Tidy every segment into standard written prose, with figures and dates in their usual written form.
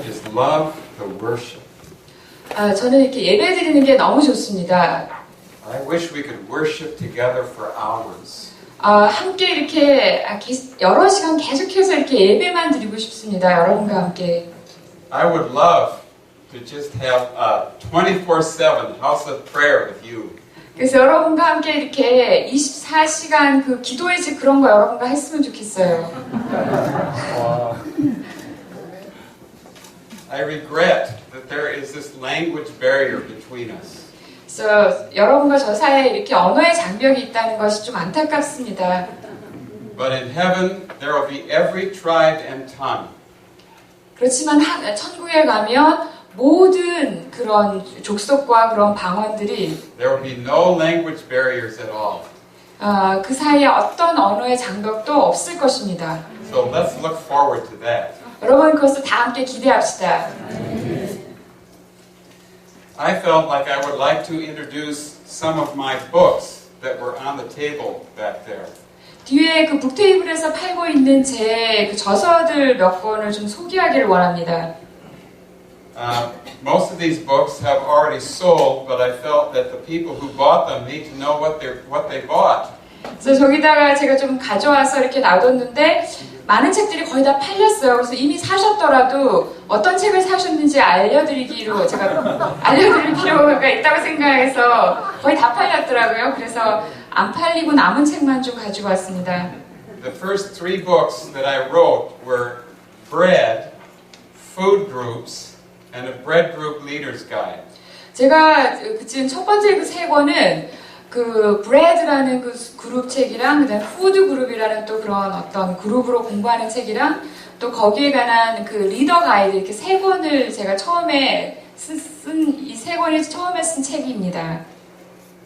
just love the worship. 저는 이렇게 예배 드리는 게 너무 좋습니다. I wish we could worship together for hours. 함께 이렇게 여러 시간 계속해서 이렇게 예배만 드리고 싶습니다. 여러분과 함께. I would love to just have a 24/7 house of prayer with you. 그래서 여러분과 함께 이렇게 24시간 그 기도의 집 그런 거 여러분과 했으면 좋겠어요. I regret that there is this language barrier between us. 그래서 여러분과 저 사이에 이렇게 언어의 장벽이 있다는 것이 좀 안타깝습니다. But in heaven there will be every tribe and tongue. 그렇지만 천국에 가면 모든 그런 족속과 그런 방언들이 There will be no language barriers at all. 그 사이에 어떤 언어의 장벽도 없을 것입니다. So let's look forward to that. 여러분 그것을 다 함께 기대합시다. I felt like I would like to introduce some of my books that were on the table back there. 뒤에 그 북테이블에서 팔고 있는 제 그 저서들 몇 권을 좀 소개하기를 원합니다. Most of these books have already sold, but I felt that the people who bought them need to know what they bought. 그래서 저기다가 제가 좀 가져와서 이렇게 놔뒀는데 많은 책들이 거의 다 팔렸어요. 그래서 이미 사셨더라도 어떤 책을 사셨는지 알려드리기로 제가 알려드릴 필요가 있다고 생각해서 거의 다 팔렸더라고요. 그래서 안 팔리고 남은 책만 좀 가지고 왔습니다. The first 3 books that I wrote were Bread, Food Groups, and a Bread Group Leader's Guide. 제가 지금 첫 번째 그 3권은 그 브레드라는 그 그룹 책이랑 그다음 푸드 그룹이라는 또 그런 어떤 그룹으로 공부하는 책이랑 또 거기에 관한 그 리더 가이드 이렇게 3권을 제가 처음에 이 3권이 처음에 쓴 책입니다.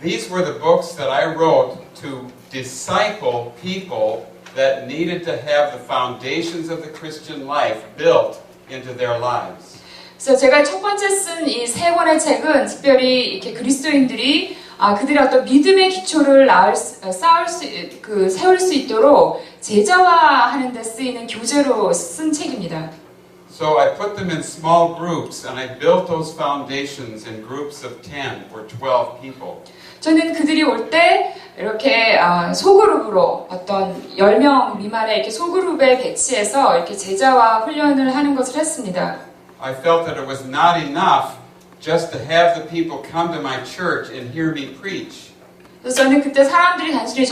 These were the books that I wrote to disciple people that needed to have the foundations of the Christian life built into their lives. 그래서 제가 첫 번째 쓴 이 3권의 책은 특별히 이렇게 그리스도인들이 그들의 어떤 믿음의 기초를 세울 수 있도록 제자화하는 데 쓰이는 교재로 쓴 책입니다. So I put them in small groups and I built those foundations in groups of 10 or 12 people. 저는 그들이 올 때 이렇게 소그룹으로 어떤 10명 미만의 이렇게 소그룹에 배치해서 이렇게 제자화 훈련을 하는 것을 했습니다. I felt that it was not enough just to have the people come to my church and hear me preach. 그래서 저는 그때 사람들이 단순히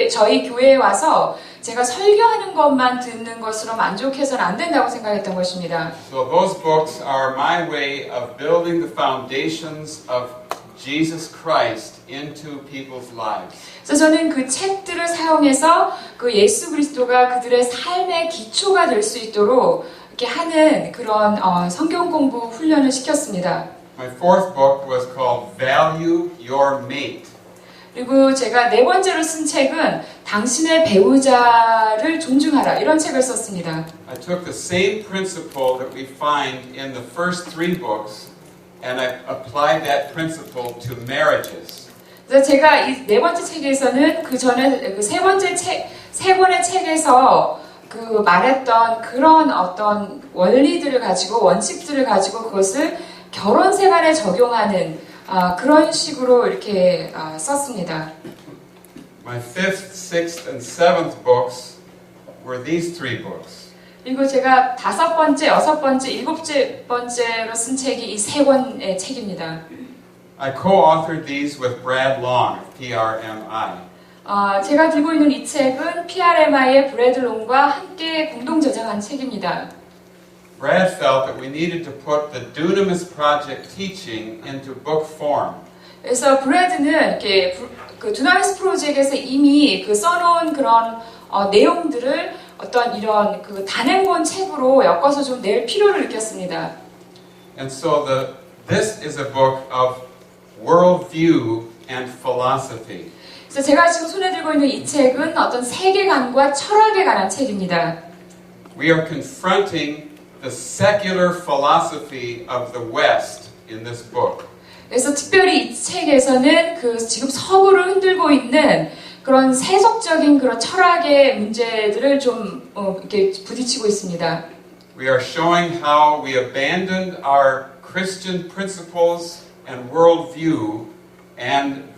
저희 교회에 와서 제가 설교하는 것만 듣는 것으로 만족해서는 안 된다고 생각했던 것입니다. So those books are my way of building the foundations of Jesus Christ into people's lives. 그래서 저는 그 책들을 사용해서 그 예수 그리스도가 그들의 삶의 기초가 될 수 있도록 이렇게 하는 그런 성경 공부 훈련을 시켰습니다. My 4th book was called Value Your Mate. 그리고 제가 4번째로 쓴 책은 당신의 배우자를 존중하라 이런 책을 썼습니다. I took the same principle that we find in the first 3 books and I applied that principle to marriages. 그래서 제가 이 4번째 책에서는 그 전에 그 3권의 책에서 그 말했던 그런 어떤 원리들을 가지고 원칙들을 가지고 그것을 결혼 생활에 적용하는 그런 식으로 이렇게 썼습니다. My 5th, 6th, and 7th books were these 3 books. 그리고 제가 5번째, 6번째, 7번째로 쓴 책이 이 3권의 책입니다. I co-authored these with Brad Long of PRMI. 제가 들고 있는 이 책은 PRMI의 브래드 롱과 함께 공동 저장한 책입니다. Brad felt that we needed to put the Dunamis Project teaching into book form. 그래서 브래드는 이렇게 그 두나미스 프로젝트에서 이미 그 써놓은 그런 내용들을 어떤 이런 그 단행본 책으로 엮어서 좀 낼 필요를 느꼈습니다. And so this is a book of worldview and philosophy. 그래서 제가 지금 손에 들고 있는 이 책은 어떤 세계관과 철학에 관한 책입니다. We are confronting the secular philosophy of the West in this book. 그래서 특별히 이 책에서는 그 지금 서구를 흔들고 있는 그런 세속적인 그런 철학의 문제들을 좀 이렇게 부딪히고 있습니다. we are showing how we abandoned our Christian principles and worldview and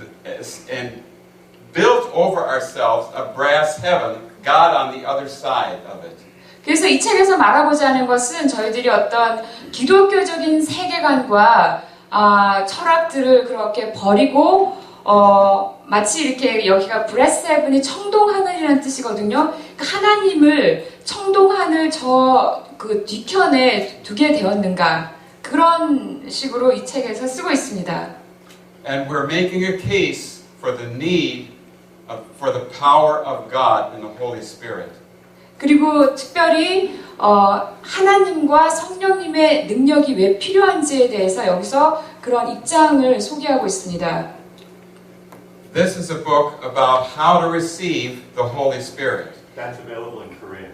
built over ourselves a brass heaven, God on the other side of it. 그래서 이 책에서 말하고자 하는 것은 저희들이 어떤 기독교적인 세계관과 철학들을 그렇게 버리고 마치 이렇게 여기가 브레스 헤븐이 청동하늘이라는 뜻이거든요. 그러니까 하나님을 청동하늘 저 그 뒤편에 두게 되었는가 그런 식으로 이 책에서 쓰고 있습니다. And we're making a case for the need for the power of God in the Holy Spirit. 그리고 특별히 하나님과 성령님의 능력이 왜 필요한지에 대해서 여기서 그런 입장을 소개하고 있습니다. This is a book about how to receive the Holy Spirit. That's available in Korean.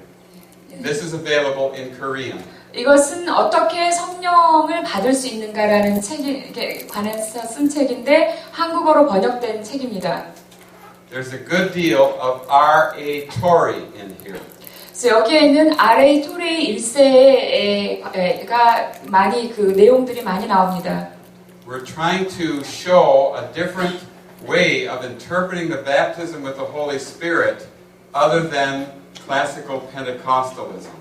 This is available in Korean. 이것은 어떻게 성령을 받을 수 있는가라는 책에 관해서 쓴 책인데 한국어로 번역된 책입니다. There's a good deal of R.A. Torrey in here. 그래서 여기에는 R.A. 토레이 1세가 많이 그 내용들이 많이 나옵니다. We're trying to show a different way of interpreting the baptism with the Holy Spirit other than classical Pentecostalism.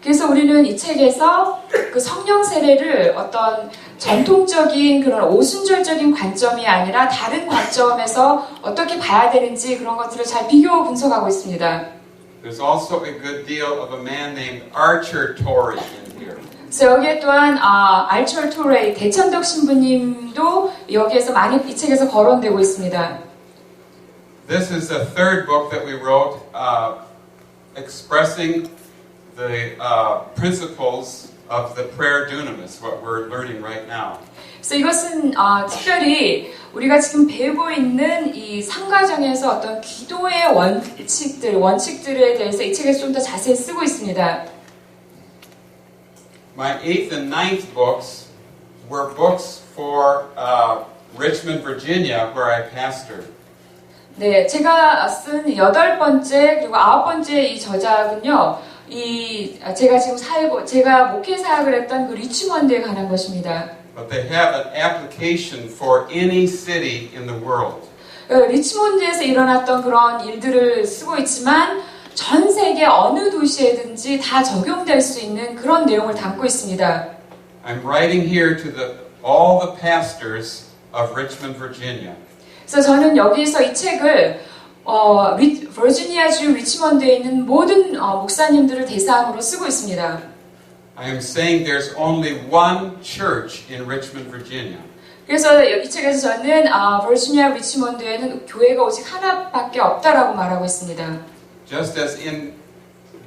그래서 우리는 이 책에서 그 성령 세례를 어떤 전통적인 그런 오순절적인 관점이 아니라 다른 관점에서 어떻게 봐야 되는지 그런 것들을 잘 비교 분석하고 있습니다. There's also a good deal of a man named Archer Torrey in here. 그래서 여기에 또한 알처 토레이 대천덕 신부님도 여기에서 많이 이 책에서 거론되고 있습니다. This is the third book that we wrote expressing the principles of the prayer dunamis, what we're learning right now. 그래서 이것은 특별히 우리가 지금 배우고 있는 이 삼가정에서 어떤 기도의 원칙들에 대해서 이 책에서 좀 더 자세히 쓰고 있습니다. My 8th and 9th books were books for Richmond, Virginia, where I pastored. 네, 제가 쓴 8번째 그리고 9번째 이 저작은요. 제가 지금 제가 목회 사역을 했던 그 리치먼드에 관한 것입니다. But they have an application for any city in the world. 리치몬드에서 일어났던 그런 일들을 쓰고 있지만 전 세계 어느 도시에든지 다 적용될 수 있는 그런 내용을 담고 있습니다. I'm writing here to all the pastors of Richmond, Virginia. 그래서 저는 여기서 이 책을 버지니아주 리치먼드에 있는 모든 목사님들을 대상으로 쓰고 있습니다. I am saying there's only one church in Richmond, Virginia. 그래서 이 책에서 저는 버지니아 리치먼드에는 교회가 오직 하나밖에 없다라고 말하고 있습니다. Just as in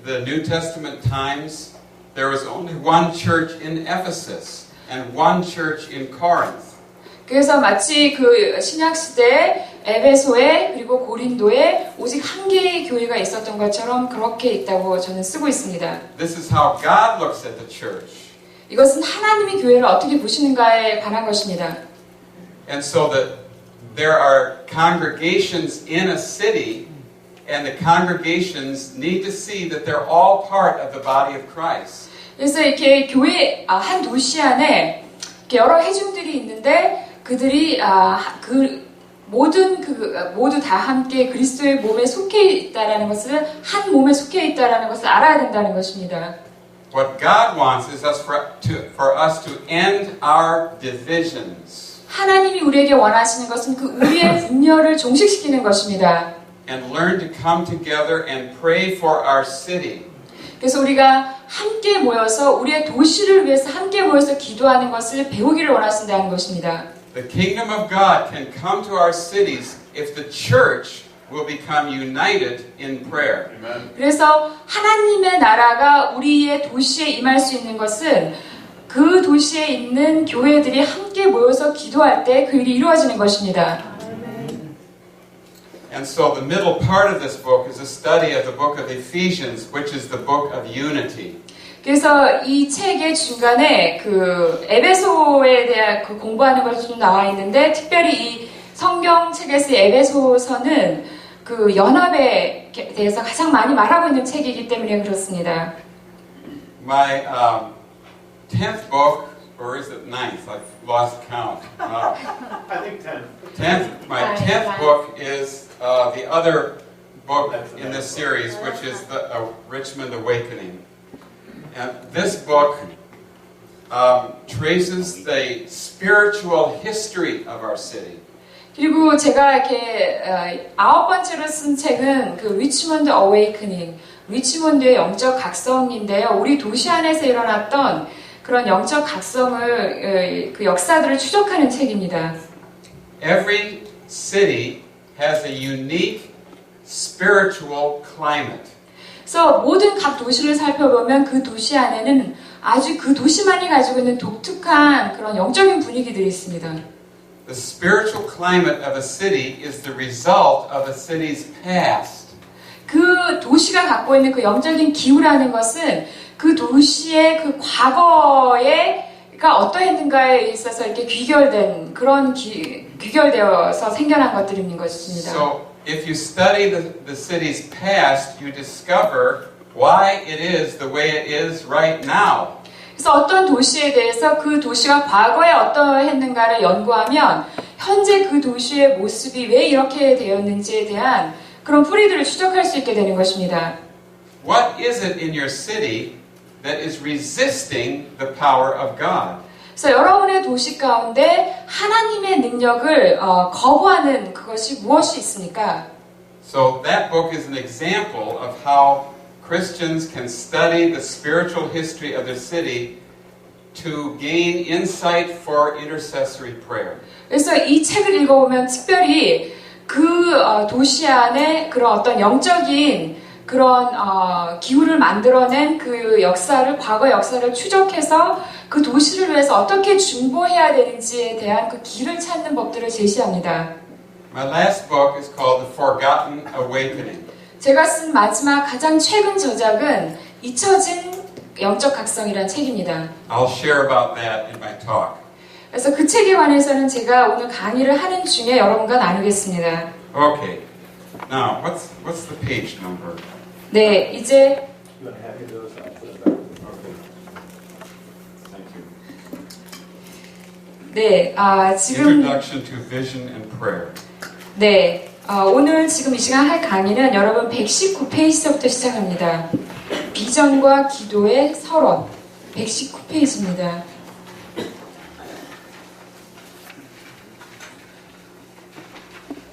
the New Testament times, there was only one church in Ephesus and one church in Corinth. 그래서 마치 그 신약 시대에 에베소에 그리고 고린도에 오직 한 개의 교회가 있었던 것처럼 그렇게 있다고 저는 쓰고 있습니다. This is how God looks at the church. 이것은 하나님이 교회를 어떻게 보시는가에 관한 것입니다. And so that there are congregations in a city, and the congregations need to see that they're all part of the body of Christ. 그래서 이렇게 교회 한 도시 안에 이렇게 여러 회중들이 있는데 그들이 모두 다 함께 그리스도의 몸에 속해 있다라는 것을 한 몸에 속해 있다라는 것을 알아야 된다는 것입니다. What God wants is for us to end our divisions. 하나님이 우리에게 원하시는 것은 그 우리의 분열을 종식시키는 것입니다. And learn to come together and pray for our city. 그래서 우리가 함께 모여서 우리의 도시를 위해서 함께 모여서 기도하는 것을 배우기를 원하신다는 것입니다. The kingdom of God can come to our cities if the church will become united in prayer. Amen. 그래서 하나님의 나라가 우리의 도시에 임할 수 있는 것은 그 도시에 있는 교회들이 함께 모여서 기도할 때 그 일이 이루어지는 것입니다. And so the middle part of this book is a study of the book of Ephesians, which is the book of unity. 그래서 이 책의 중간에 그 에베소에 대한 그 공부하는 것이 좀 나와 있는데 특별히 이 성경책에서 에베소서는 그 연합에 대해서 가장 많이 말하고 있는 책이기 때문에 그렇습니다. my 10th book, or is it 9th? I've lost count. I think 10. My 10th book is the other book in this series, which is the Richmond Awakening. And this book traces the spiritual history of our city. 그리고 제가 이렇게 9번째로 쓴 책은 그 리치먼드 어웨이크닝, 리치먼드의 영적 각성인데요. 우리 도시 안에서 일어났던 그런 영적 각성을 그 역사들을 추적하는 책입니다. Every city has a unique spiritual climate. 그래서 모든 각 도시를 살펴보면 그 도시 안에는 아주 그 도시만이 가지고 있는 독특한 그런 영적인 분위기들이 있습니다. The spiritual climate of a city is the result of a city's past. 그 도시가 갖고 있는 그 영적인 기후라는 것은 그 도시의 그 과거에가 어떠했는가에 있어서 이렇게 귀결된 그런 귀결되어서 생겨난 것들인 것입니다. So, if you study the city's past, you discover why it is the way it is right now. 그래서 어떤 도시에 대해서 그 도시가 과거에 어떠했는가를 연구하면 현재 그 도시의 모습이 왜 이렇게 되었는지에 대한 그런 뿌리들을 추적할 수 있게 되는 것입니다. What is it in your city that is resisting the power of God? 그래서 여러분의 도시 가운데 하나님의 능력을 거부하는 그것이 무엇이 있습니까? So that book is an example of how Christians can study the spiritual history of their city to gain insight for intercessory prayer. 그래서 이 책을 읽어보면 특별히 그 도시 안에 그런 어떤 영적인 그런 기후를 만들어낸 그 역사를, 과거 역사를 추적해서 그 도시를 위해서 어떻게 중보해야 되는지에 대한 그 길을 찾는 법들을 제시합니다. My last book is called The Forgotten Awakening. 제가 쓴 마지막 가장 최근 저작은 잊혀진 영적 각성이라는 책입니다. I'll share about that in my talk. 그래서 그 책에 관해서는 제가 오늘 강의를 하는 중에 여러분과 나누겠습니다. Okay. Now, what's the page number? 네, 이제 You want to have those? I'll put it back. Okay. Thank you. 네, 지금 Introduction to Vision and Prayer. 네, 오늘 지금 이 시간 할 강의는 여러분 119페이지부터 시작합니다. 비전과 기도의 서론 119페이지입니다.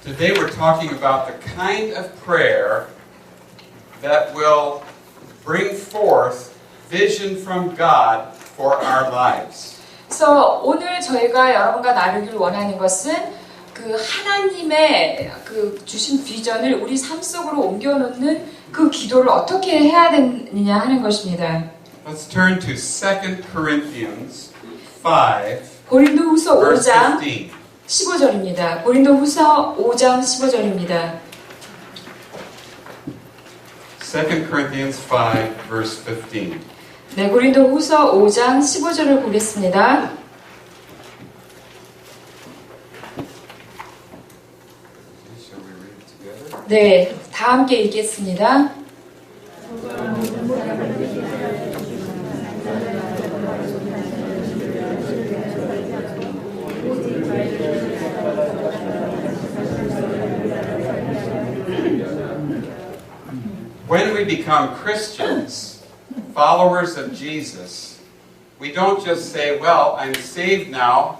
Today we're talking about the kind of prayer that will bring forth vision from God for our lives. 그래서 오늘 저희가 여러분과 나누기를 원하는 것은 그 하나님의 그 주신 비전을 우리 삶 속으로 옮겨놓는 그 기도를 어떻게 해야 되느냐 하는 것입니다. Let's turn to 2 Corinthians 5, 고린도후서 verse 5장 15. 15절입니다. 고린도후서 5장 15절입니다. 2 Corinthians 5, verse 15. 네, 고린도후서 5장 15절을 보겠습니다. Shall we read it together? 네, 다 함께 읽겠습니다. When we become Christians, followers of Jesus, we don't just say, well, I'm saved now.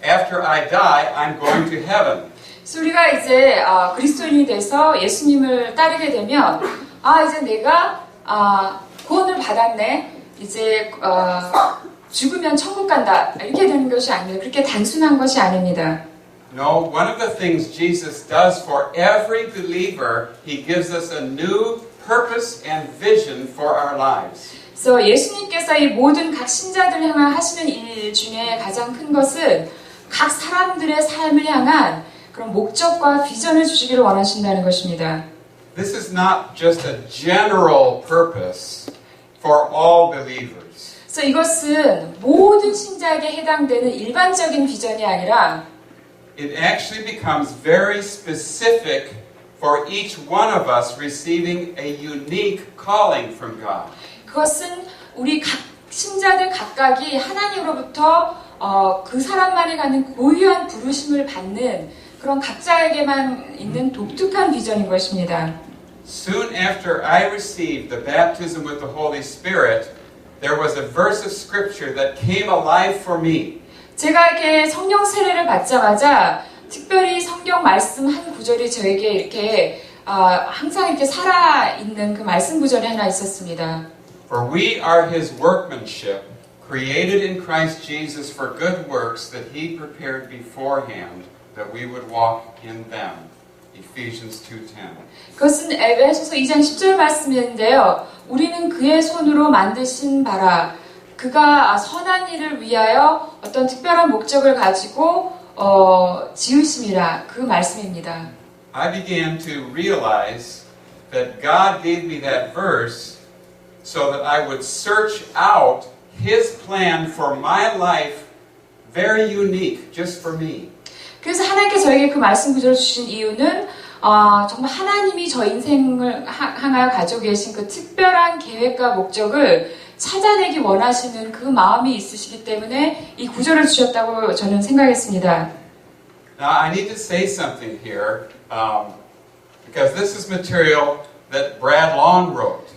After I die, I'm going to heaven. 우리가 이제 그리스도인이 돼서 예수님을 따르게 되면 이제 내가 구원을 받았네. 이제 죽으면 천국 간다. 이렇게 되는 것이 아닙니다. 그렇게 단순한 것이 아닙니다. No, one of the things Jesus does for every believer, He gives us a new purpose and vision for our lives. 그래서 예수님께서 이 모든 각 신자들을 향한 하시는 일 중에 가장 큰 것은 각 사람들의 삶을 향한 그런 목적과 비전을 주시기를 원하신다는 것입니다. This is not just a general purpose for all believers. 그래서 이것은 모든 신자에게 해당되는 일반적인 비전이 아니라 It actually becomes very specific for each one of us receiving a unique calling from God. 그것은 우리 신자들 각각이 하나님으로부터 그 사람만이 갖는 고유한 부르심을 받는 그런 각자에게만 있는 독특한 비전인 것입니다. Soon after I received the baptism with the Holy Spirit, there was a verse of scripture that came alive for me. 제가 이렇게 성령 세례를 받자마자 특별히 성경 말씀 한 구절이 저에게 이렇게 항상 이렇게 살아있는 그 말씀 구절이 하나 있었습니다. For we are His workmanship, created in Christ Jesus for good works that He prepared beforehand, that we would walk in them. Ephesians 2:10. 그것은 에베소서 2장 10절 말씀인데요. 우리는 그의 손으로 만드신 바라. 그가 선한 일을 위하여 어떤 특별한 목적을 가지고 지으심이라 그 말씀입니다. I began to realize that God gave me that verse so that I would search out His plan for my life, very unique, just for me. 그래서 하나님께서 저에게 그 말씀 구절을 주신 이유는 정말 하나님이 저 인생을 향하여 가지고 계신 그 특별한 계획과 목적을 찾아내기 원하시는 그 마음이 있으시기 때문에 이 구절을 주셨다고 저는 생각했습니다. Now I need to say something here because this is material that Brad Long wrote.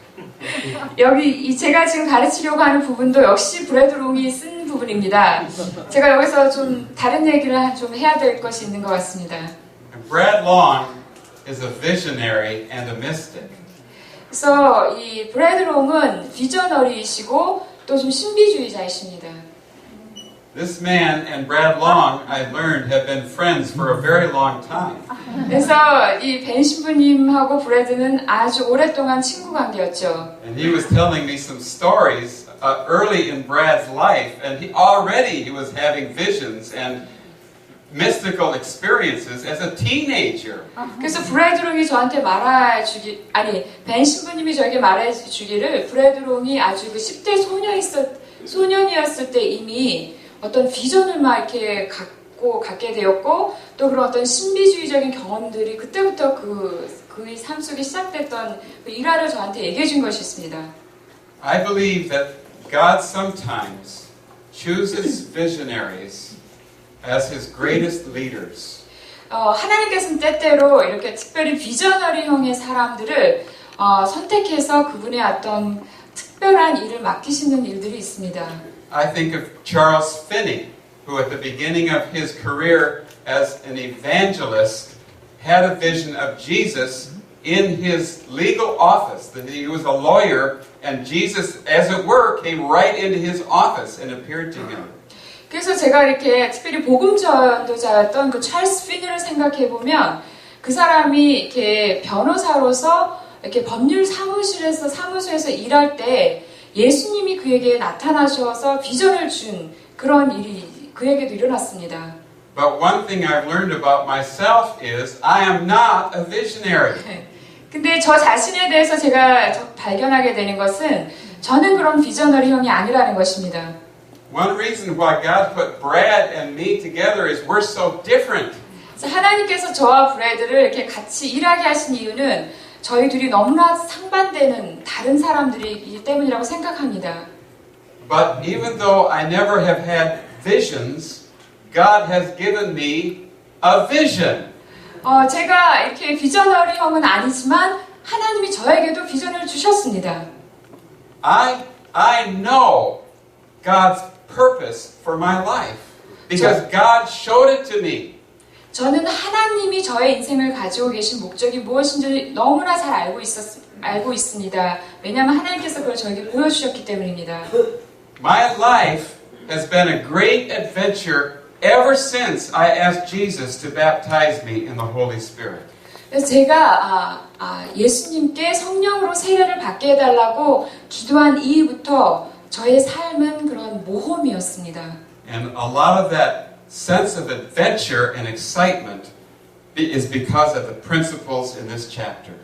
여기 제가 지금 가르치려고 하는 부분도 역시 브래드 롱이 쓴 부분입니다. 제가 여기서 좀 다른 얘기를 좀 해야 될 것이 있는 것 같습니다. And Brad Long is a visionary and a mystic. 그래서 이 브래드 롱은 비저너리이시고 또 좀 신비주의자이십니다. This man and Brad Long, I learned, have been friends for a very long time. 그래서 이 벤 신부님하고 브래드는 아주 오랫동안 친구 관계였죠. And he was telling me some stories early in Brad's life, and he was having visions and mystical experiences as a teenager. 그래서 브래드 롱이 저한테 벤 신부님이 저에게 말해주기를 브래드 롱이 아주 그 10대 소년이었을 때 이미 어떤 비전을 막 이렇게 갖게 되었고 또 그런 어떤 신비주의적인 경험들이 그때부터 그의 삶 속에 시작됐던 그 일화를 저한테 얘기해 준 것이 있습니다. I believe that God sometimes chooses visionaries as His greatest leaders. 하나님께서는 때때로 이렇게 특별히 비저너리형의 사람들을 선택해서 그분의 어떤 특별한 일을 맡기시는 일들이 있습니다. I think of Charles Finney, who at the beginning of his career as an evangelist had a vision of Jesus in his legal office. That he was a lawyer and Jesus, as it were, came right into his office and appeared to him. 그래서 제가 이렇게 특별히 복음 전도자였던 그 찰스 피니를 생각해 보면 그 사람이 이렇게 변호사로서 이렇게 법률 사무소에서 일할 때 예수님이 그에게 나타나셔서 비전을 준 그런 일이 그에게도 일어났습니다. But one thing I've learned about myself is I am not a visionary. 근데 저 자신에 대해서 제가 발견하게 되는 것은 저는 그런 비저너리형이 아니라는 것입니다. One reason why God put Brad and me together is we're so different. 하나님께서 저와 브래드를 이렇게 같이 일하게 하신 이유는 저희 둘이 너무나 상반되는 다른 사람들이기 때문이라고 생각합니다. But even though I never have had visions, God has given me a vision. 제가 이렇게 비저너리형은 아니지만 하나님이 저에게도 비전을 주셨습니다. I know God's purpose for my life because God showed it to me. 저는 하나님이 저의 인생을 가지고 계신 목적이 무엇인지 너무나 잘 알고 있습니다. 왜냐하면 하나님께서 그걸 저에게 보여주셨기 때문입니다. My life has been a great adventure ever since I asked Jesus to baptize me in the Holy Spirit. 그래서 제가 예수님께 성령으로 세례를 받게 해달라고 기도한 이후부터 저의 삶은 그런 모험이었습니다. And a lot of that sense of adventure and excitement is because of the principles in this chapter.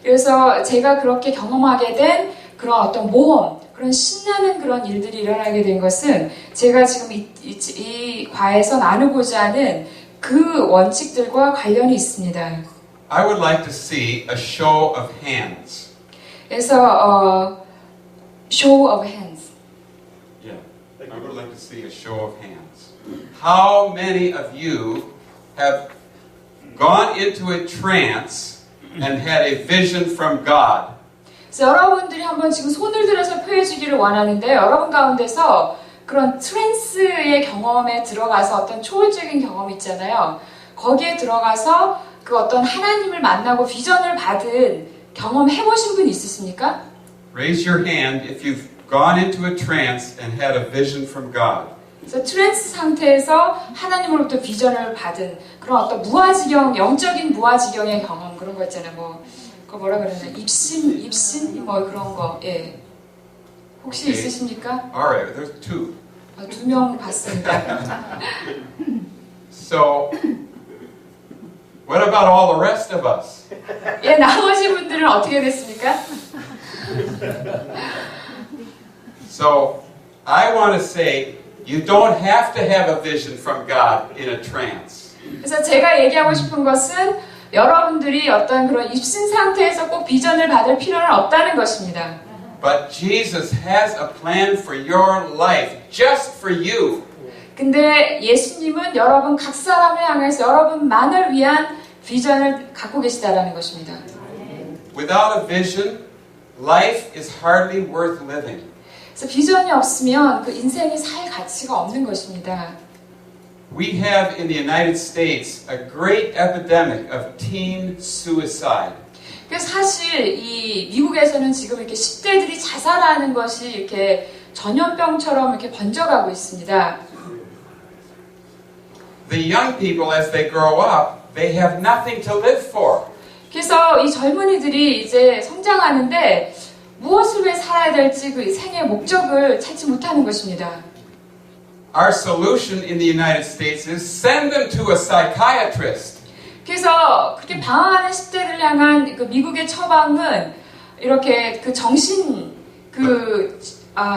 그래서 제가 그렇게 경험하게 된 그런 어떤 모험, 그런 신나는 그런 일들이 일어나게 된 것은 제가 지금 이 과에서 나누고자 하는 그 원칙들과 관련이 있습니다. I would like to see a show of hands. 그래서 show of hands. Yeah. I would like to see a show of hands. How many of you have gone into a trance and had a vision from God? 그래서 여러분들이 한번 지금 손을 들어서 표해 주기를 원하는데 여러분 가운데서 그런 트랜스의 경험에 들어가서 어떤 초월적인 경험이 있잖아요. 거기에 들어가서 그 어떤 하나님을 만나고 비전을 받은 경험 해보신 분 있으십니까? Raise your hand if you've gone into a trance and had a vision from God. 그래서 트랜스 상태에서 하나님으로부터 비전을 받은 그런 어떤 무아지경, 영적인 무아지경의 경험 그런 거 있잖아요. 뭐 그거 뭐라 그러나 입신 뭐 그런 거. 예. 혹시 Okay. 있으십니까? Alright, there's two. 2명 봤습니다. So, what about all the rest of us? 예, 나머지 분들은 어떻게 됐습니까? So, I want to say, you don't have to have a vision from God in a trance. 그래서 제가 얘기하고 싶은 것은 여러분들이 어떤 그런 입신 상태에서 꼭 비전을 받을 필요는 없다는 것입니다. But Jesus has a plan for your life, just for you. 근데 예수님은 여러분 각 사람을 향해서 여러분만을 위한 비전을 갖고 계시다라는 것입니다. Without a vision, life is hardly worth living. 그래서 비전이 없으면 그 인생이 살 가치가 없는 것입니다. We have in the United States a great epidemic of teen suicide. 그래서 사실 이 미국에서는 지금 이렇게 10대들이 자살하는 것이 이렇게 전염병처럼 이렇게 번져가고 있습니다. The young people, as they grow up, they have nothing to live for. 그래서 이 젊은이들이 이제 성장하는데 무엇을 위해 살아야 될지 그 생의 목적을 찾지 못하는 것입니다. Our solution in the United States is send them to a psychiatrist. 그래서 그렇게 방황하는 10대를 향한 그 미국의 처방은 이렇게 그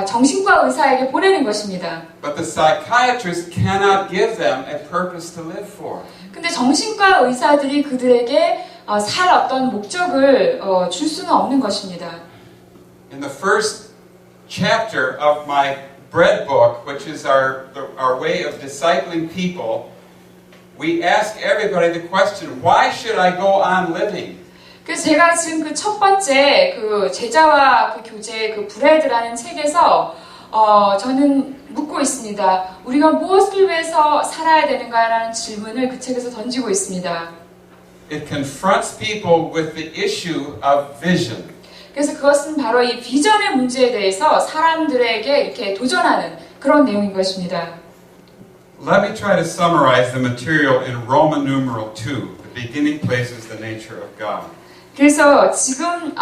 정신과 의사에게 보내는 것입니다. But the psychiatrist cannot give them a purpose to live for. 근데 정신과 의사들이 그들에게 살 어떤 목적을 줄 수는 없는 것입니다. In the first chapter of my bread book, which is our way of discipling people, we ask everybody the question, why should I go on living? 그래서 제가 지금 그 첫 번째 그 제자와 그 교재 그 브레드라는 책에서 저는 묻고 있습니다. 우리가 무엇을 위해서 살아야 되는가라는 질문을 그 책에서 던지고 있습니다. It confronts people with the issue of vision. 그래서 그것은 바로 이 비전의 문제에 대해서 사람들에게 이렇게 도전하는 그런 내용인 것입니다. Let me try to summarize the material in Roman numeral 2. The beginning places the nature of God. 그래서 지금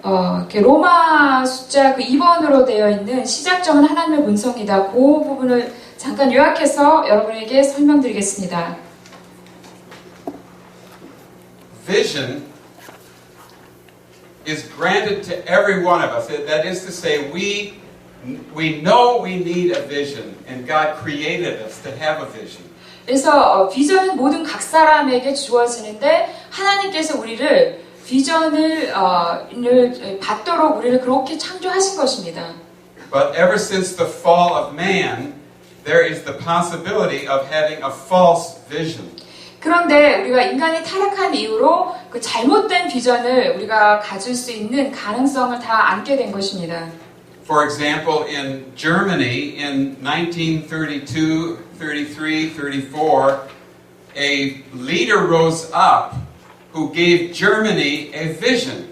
이렇게 로마 숫자 그 2번으로 되어 있는 시작점은 하나님의 본성이다. 그 부분을 잠깐 요약해서 여러분에게 설명드리겠습니다. Vision is granted to every one of us. That is to say, we know we need a vision, and God created us to have a vision. 그래서 비전은 모든 각 사람에게 주어지는데 하나님께서 우리를 비전을 받도록 우리를 그렇게 창조하신 것입니다. But ever since the fall of man, there is the possibility of having a false vision. 그런데 우리가 인간이 타락한 이후로 그 잘못된 비전을 우리가 가질 수 있는 가능성을 다 안게 된 것입니다. For example, in Germany in 1932, 33, 34, a leader rose up who gave Germany a vision.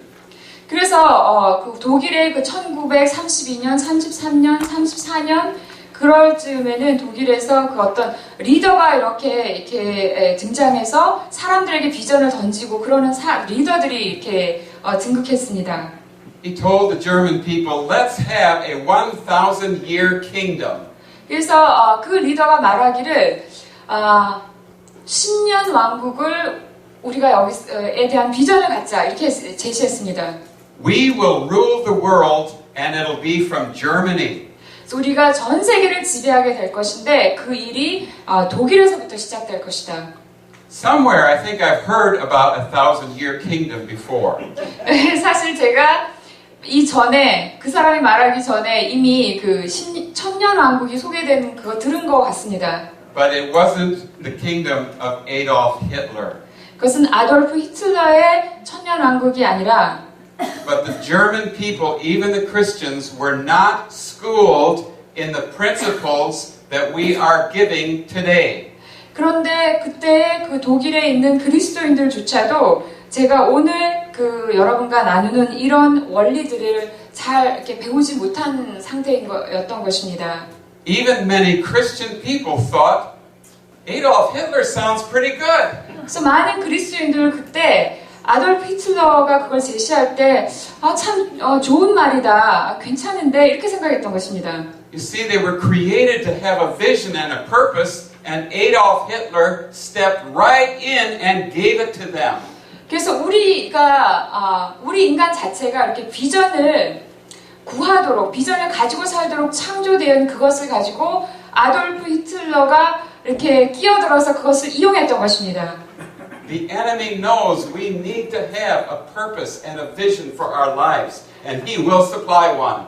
그래서 그 독일의 그 1932년, 33년, 34년 그럴 즈음에는 독일에서 그 어떤 리더가 이렇게 등장해서 사람들에게 비전을 던지고 그러는 리더들이 이렇게 등극했습니다. He told the German people, let's have a 1,000-year kingdom. 그래서 그 리더가 말하기를 10년 왕국을 우리가 여기에 대한 비전을 갖자 이렇게 제시했습니다. We will rule the world and it'll be from Germany. 그래서 우리가 전 세계를 지배하게 될 것인데 그 일이 독일에서부터 시작될 것이다. Somewhere I think I've heard about a 1,000-year kingdom before. 사실 제가 이 전에 그 사람이 말하기 전에 이미 그 천년왕국이 소개된 그거 들은 것 같습니다. But it wasn't the kingdom of Adolf Hitler. 그것은 아돌프 히틀러의 천년왕국이 아니라 But the German people, even the Christians, were not schooled in the principles that we are giving today. 그런데 그때 그 독일에 있는 그리스도인들조차도 제가 오늘 그 여러분과 나누는 이런 원리들을 잘 이렇게 배우지 못한 상태였던 것입니다. Even many Christian people thought Adolf Hitler sounds pretty good. 그래서 많은 그리스도인들은 그때 아돌프 히틀러가 그걸 제시할 때 참 좋은 말이다, 괜찮은데 이렇게 생각했던 것입니다. You see, they were created to have a vision and a purpose, and Adolf Hitler stepped right in and gave it to them. 그래서 우리 인간 자체가 이렇게 비전을 구하도록, 비전을 가지고 살도록 창조된 그것을 가지고 아돌프 히틀러가 이렇게 끼어들어서 그것을 이용했던 것입니다. The enemy knows we need to have a purpose and a vision for our lives, and he will supply one.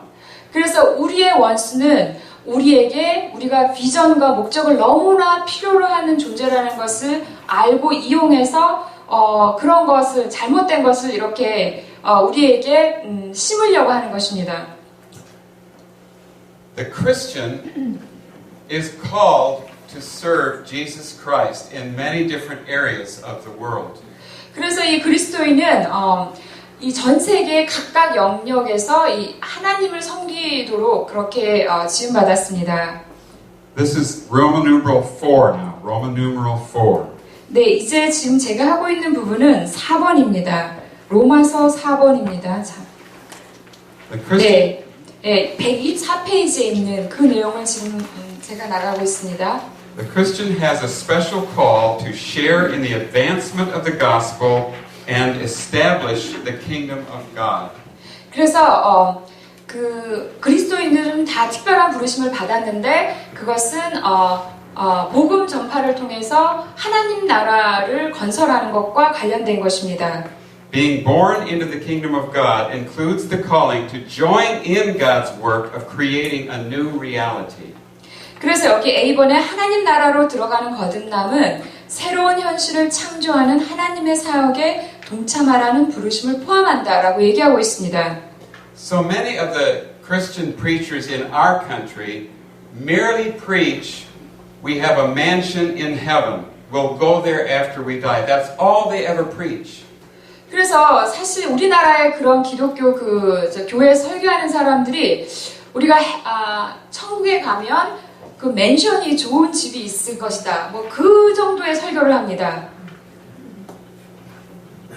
그래서 우리의 원수는 우리에게 우리가 비전과 목적을 너무나 필요로 하는 존재라는 것을 알고 이용해서 그런 것을, 잘못된 것을 이렇게 우리에게 심으려고 하는 것입니다. The Christian is called to serve Jesus Christ in many different areas of the world. 그래서 이 그리스도인은 이 전 세계 각각 영역에서 이 하나님을 섬기도록 그렇게 지음받았습니다. This is Roman numeral 4 now. Roman numeral 4. 네, 이제 지금 제가 하고 있는 부분은 4번입니다. 로마서 4번입니다. 자, The Christian, 네, 124페이지에 있는 그 내용을 지금 제가 나가고 있습니다. the Christian has a special call to share in the advancement of the gospel and establish the kingdom of God. 그래서 그 그리스도인들은 다 특별한 부르심을 받았는데 그것은 복음 전파를 통해서 하나님 나라를 건설하는 것과 관련된 것입니다. Being born into the kingdom of God includes the calling to join in God's work of creating a new reality. 그래서 여기 A번에 하나님 나라로 들어가는 거듭남은 새로운 현실을 창조하는 하나님의 사역에 동참하라는 부르심을 포함한다라고 얘기하고 있습니다. So many of the Christian preachers in our country merely preach, we have a mansion in heaven. We'll go there after we die. That's all they ever preach. 그래서 사실 우리나라의 그런 기독교 교회 설교하는 사람들이 우리가 천국에 가면 그 맨션이 좋은 집이 있을 것이다. 뭐 그 정도의 설교를 합니다.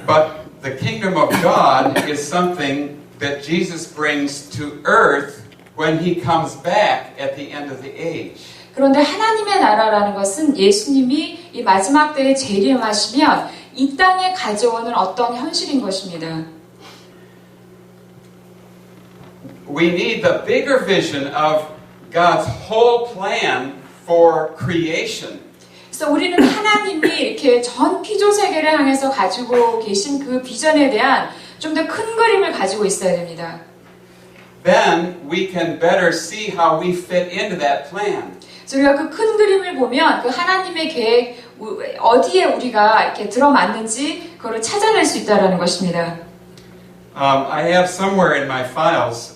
But the kingdom of God is something that Jesus brings to earth when he comes back at the end of the age. 그런데 하나님의 나라라는 것은 예수님이 이 마지막 때에 재림하시면 이 땅에 가져오는 어떤 현실인 것입니다. We need the bigger vision of God's whole plan for creation. 그래서 우리는 하나님이 이렇게 전 피조 세계를 향해서 가지고 계신 그 비전에 대한 좀 더 큰 그림을 가지고 있어야 됩니다. Then we can better see how we fit into that plan. 그래서 우리가 그 큰 그림을 보면 그 하나님의 계획 어디에 우리가 이렇게 들어맞는지 그걸 찾아낼 수 있다라는 것입니다. I have somewhere in my files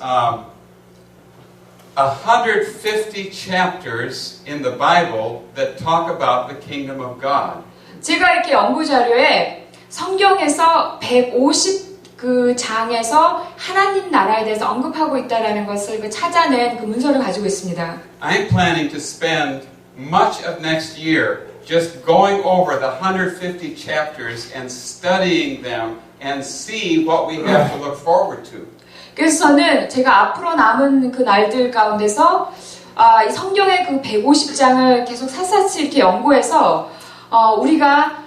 150 chapters in the Bible that talk about the kingdom of God. 제가 이렇게 연구 자료에 성경에서 150 그 장에서 하나님 나라에 대해서 언급하고 있다라는 것을 찾아낸 그 문서를 가지고 있습니다. I'm planning to spend much of next year just going over the 150 chapters and studying them and see what we have to look forward to. 그래서 저는 제가 앞으로 남은 그 날들 가운데서 이 성경의 그 150장을 계속 샅샅이 이렇게 연구해서 우리가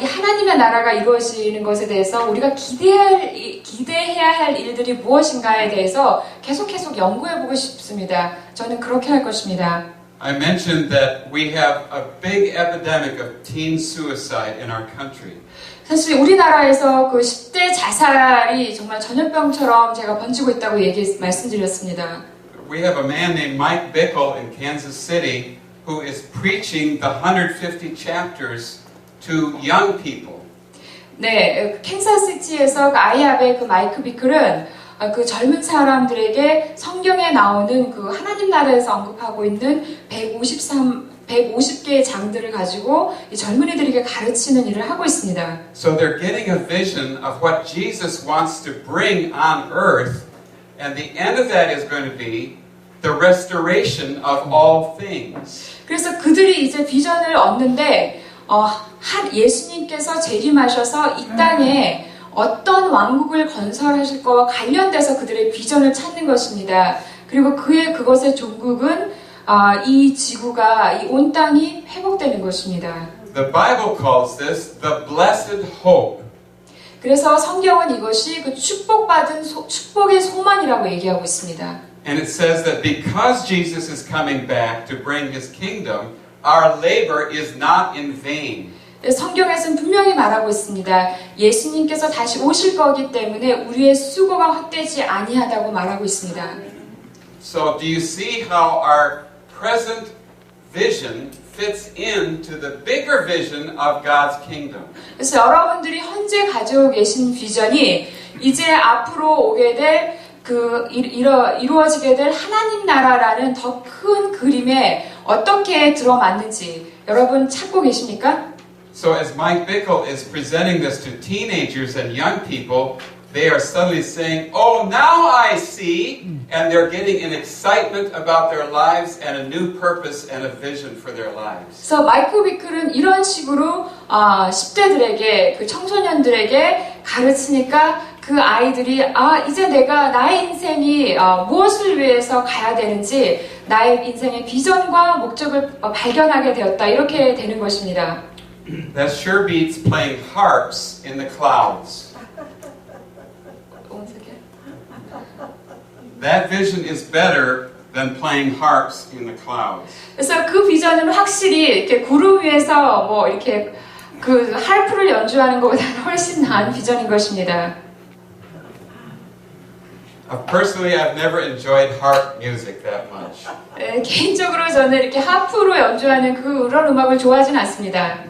이 하나님의 나라가 이루어지는 것에 대해서 우리가 기대해야 할 일들이 무엇인가에 대해서 계속 연구해보고 싶습니다. 저는 그렇게 할 것입니다. I mentioned that we have a big epidemic of teen suicide in our country. 사실 우리나라에서 그 10대 자살이 정말 전염병처럼 제가 번지고 있다고 말씀드렸습니다. we have a man named Mike Bickle in Kansas City who is preaching the 150 chapters to young people. 네, 캔사스시티에서 그 아이합의 그 마이크 비클은 그 젊은 사람들에게 성경에 나오는 그 하나님 나라에서 언급하고 있는 150개의 장들을 가지고 이 젊은이들에게 가르치는 일을 하고 있습니다. So they're getting a vision of what Jesus wants to bring on earth, and the end of that is going to be the restoration of all things. 그래서 그들이 이제 비전을 얻는데 예수님께서 재림하셔서 이 땅에 어떤 왕국을 건설하실 거와 관련돼서 그들의 비전을 찾는 것입니다. 그리고 그것의 종국은 이 지구가 이 온 땅이 회복되는 것입니다. The Bible calls this the blessed hope. 그래서 성경은 이것이 그 축복받은 축복의 소망이라고 얘기하고 있습니다. And it says that because Jesus is coming back to bring his kingdom, our labor is not in vain. 성경에서는 분명히 말하고 있습니다. 예수님께서 다시 오실 거기 때문에 우리의 수고가 헛되지 아니하다고 말하고 있습니다. So do you see how our present vision fits into the bigger vision of God's kingdom? 그래서 여러분들이 현재 가지고 계신 비전이 이제 앞으로 오게 될 이루어지게 될 하나님 나라라는 더 큰 그림에 어떻게 들어맞는지 여러분 찾고 계십니까? So as Mike Bickle is presenting this to teenagers and young people, they are suddenly saying, "Oh, now I see," and they're getting an excitement about their lives and a new purpose and a vision for their lives. 그래서 마이크 비클은 이런 식으로 10대들에게 그 청소년들에게 가르치니까 그 아이들이 이제 내가 나의 인생이 무엇을 위해서 가야 되는지 나의 인생의 비전과 목적을 발견하게 되었다 이렇게 되는 것입니다. That sure beats playing harps in the clouds. That vision is better than playing harps in the clouds. 그래서 그 비전은 확실히 이렇게 구름 위에서 뭐 이렇게 그 할프를 연주하는 것보다는 훨씬 나은 비전인 것입니다. Personally, I've never enjoyed harp music that much. 개인적으로 저는 이렇게 하프로 연주하는 그런 음악을 좋아하진 않습니다.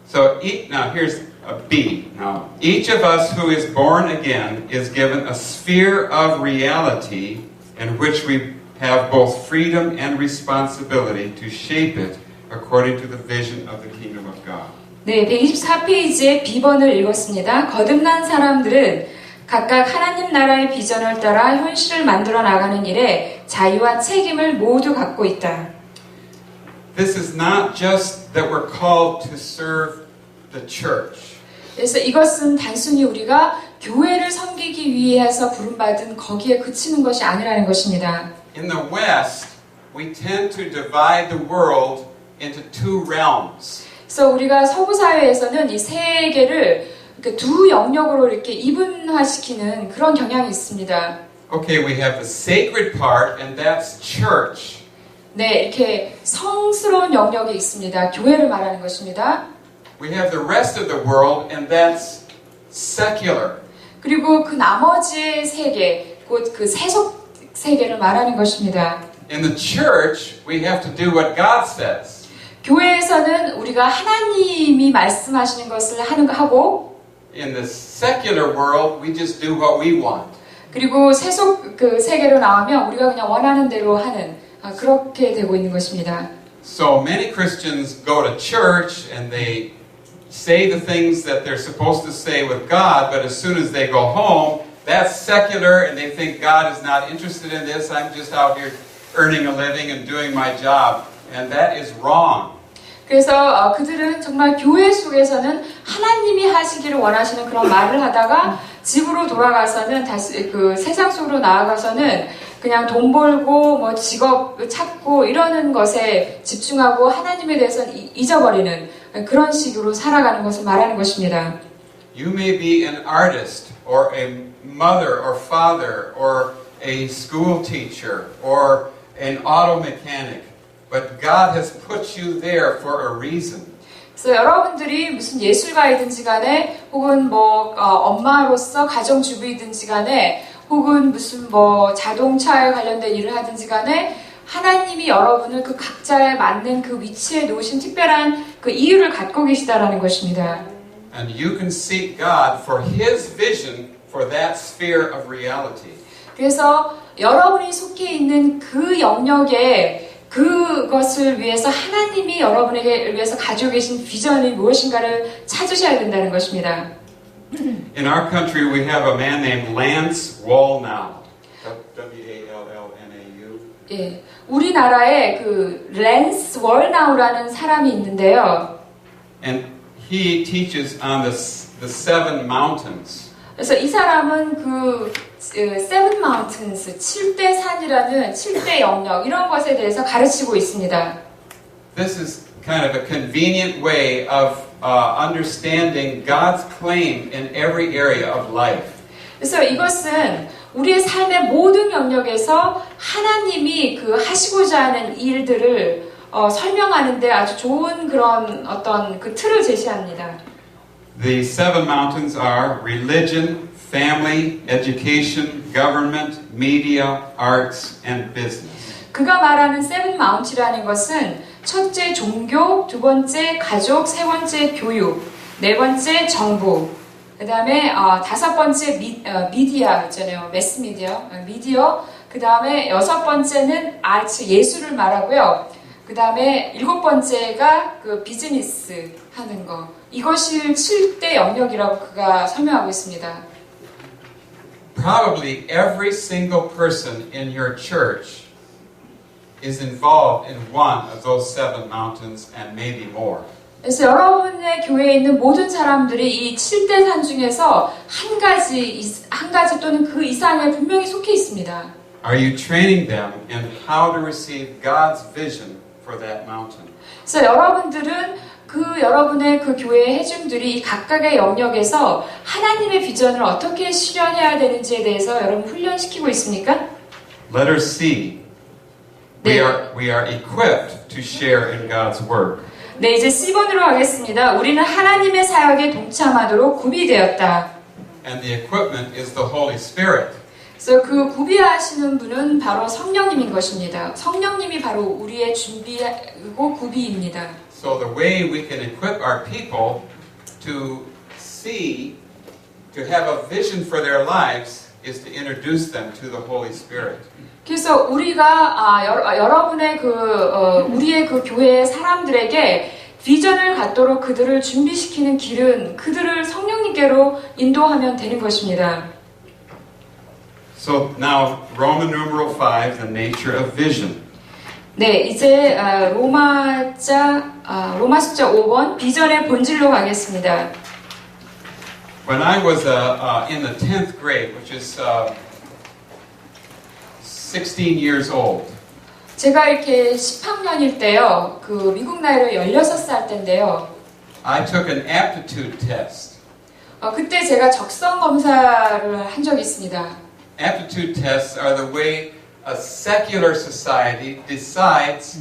So now here's a B. Now, each of us who is born again is given a sphere of reality in which we have both freedom and responsibility to shape it according to the vision of the kingdom of God. 네, 124페이지의 B번을 읽었습니다. 거듭난 사람들은 각각 하나님 나라의 비전을 따라 현실을 만들어 나가는 일에 자유와 책임을 모두 갖고 있다. This is not just that we're called to serve the church. 그래서 이것은 단순히 우리가 교회를 섬기기 위해서 부름받은 거기에 그치는 것이 아니라는 것입니다. In the West, we tend to divide the world into two realms. 그래서 우리가 서구 사회에서는 이 세계를 두 영역으로 이렇게 이분화시키는 그런 경향이 있습니다. Okay, we have the sacred part, and that's church. 네, 이렇게 성스러운 영역이 있습니다. 교회를 말하는 것입니다. We have the rest of the world, and that's secular. 그리고 그 나머지의 세계, 곧 그 세속 세계를 말하는 것입니다. In the church, we have to do what God says. 교회에서는 우리가 하나님이 말씀하시는 것을 하고, In the secular world, we just do what we want. 그리고 세속 그 세계로 나오면 우리가 그냥 원하는 대로 하는 그렇게 되고 있는 것입니다. So many Christians go to church and they say the things that they're supposed to say with God, but as soon as they go home, that's secular and they think God is not interested in this. I'm just out here earning a living and doing my job. And that is wrong. 그래서 그들은 정말 교회 속에서는 하나님이 하시기를 원하시는 그런 말을 하다가 집으로 돌아가서는 다시 그 세상 속으로 나아가서는 그냥 돈 벌고 뭐 직업 찾고 이러는 것에 집중하고 하나님에 대해서는 잊어버리는 그런 식으로 살아가는 것을 말하는 것입니다. You may be an artist or a mother or father or a school teacher or an auto mechanic. But God has put you there for a reason. 그래서 여러분들이 무슨 예술가이든지 간에 혹은 뭐 엄마로서 가정주부이든지 간에 혹은 무슨 뭐 자동차에 관련된 일을 하든지 간에 하나님이 여러분을 그 각자에 맞는 그 위치에 놓으신 특별한 그 이유를 갖고 계시다라는 것입니다. And you can seek God for His vision for that sphere of reality. 그래서 여러분이 속해 있는 그 영역에 그것을 위해서 하나님이 여러분에게 위해서 가지고 계신 비전이 무엇인가를 찾으셔야 된다는 것입니다. In our country, we have a man named Lance Wallnau. W-A-L-L-N-A-U. 예, 우리나라에 그 랜스 월나우라는 사람이 있는데요. And he teaches on the seven mountains. 그래서 이 사람은 그 세븐 마운틴스, 7대 산이라는 7대 영역 이런 것에 대해서 가르치고 있습니다. This is kind of a convenient way of understanding God's claim in every area of life. 그래서 이것은 우리의 삶의 모든 영역에서 하나님이 그 하시고자 하는 일들을 설명하는데 아주 좋은 그런 어떤 그 틀을 제시합니다. The seven mountains are religion, family, education, government, media, arts, and business. 그가 말하는 세븐 마운트라는 것은 첫째 종교, 두 번째 가족, 세 번째 교육, 네 번째 정부, 그 다음에 다섯 번째 미디어 있잖아요. 미디어, 그 다음에 여섯 번째는 아트, 예술을 말하고요. 그 다음에 일곱 번째가 그 비즈니스 하는 거. 이것이 7대 영역이라고 그가 설명하고 있습니다. Probably every single person in your church is involved in one of those seven mountains and maybe more. 그래서 여러분의 교회에 있는 모든 사람들이 이 7대 산 중에서 한 가지 또는 그 이상에 분명히 속해 있습니다. Are you training them in how to receive God's vision for that mountain? 그래서 여러분들은 여러분의 그 교회의 회중들이 이 각각의 영역에서 하나님의 비전을 어떻게 실현해야 되는지에 대해서 여러분 훈련시키고 있습니까? Letter C. We are equipped to share in God's work. 네, 이제 C번으로 가겠습니다. 우리는 하나님의 사역에 동참하도록 구비되었다. And the equipment is the Holy Spirit. 그래서 그 구비하시는 분은 바로 성령님인 것입니다. 성령님이 바로 우리의 준비고 구비입니다. So the way we can equip our people to see, to have a vision for their lives is to introduce them to the Holy Spirit. 그래서 우리가 여러분의 우리의 그 교회의 사람들에게 비전을 갖도록 그들을 준비시키는 길은 그들을 성령님께로 인도하면 되는 것입니다. So now Roman numeral 5, the nature of vision. 네, 이제 로마 숫자 5번 비전의 본질로 가겠습니다. When I was in the 10th grade, which is 16 years old, 제가 이렇게 10학년일 때요, 그 미국 나이로 16살 때인데요. I took an aptitude test. 그때 제가 적성 검사를 한 적이 있습니다. Aptitude tests are the way a secular society decides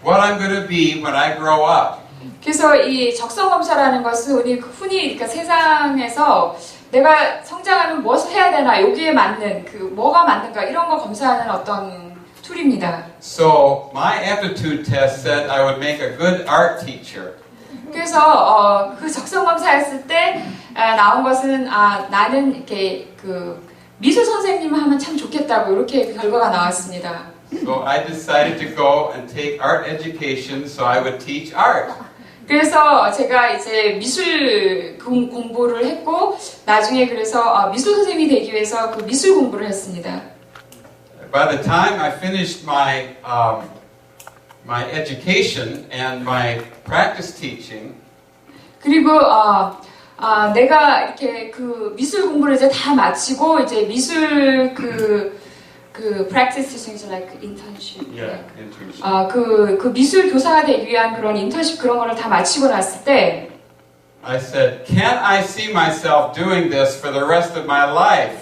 what I'm going to be when I grow up. 그래서 이 적성 검사라는 것은 우리 흔히 그러니까 세상에서 내가 성장하면 무엇을 해야 되나, 여기에 맞는 뭐가 맞는가 이런 거 검사하는 어떤 툴입니다. So my aptitude test said I would make a good art teacher. 그래서 그 적성 검사했을 때 나온 것은 나는 이렇게 미술 선생님 하면 참 좋겠다고 이렇게 결과가 나왔습니다. So I decided to go and take art education so I would teach art. 그래서 제가 이제 미술 공부를 했고 나중에 그래서 미술 선생님이 되기 위해서 그 미술 공부를 했습니다. By the time I finished my education and my practice teaching, 그리고 내가 이렇게 그 미술 공부를 이제 다 마치고 이제 미술 practice teaching, like internship. internship. 그 미술 교사가 되기 위한 그런 인턴십 그런 거를 다 마치고 났을 때 I said, can I see myself doing this for the rest of my life?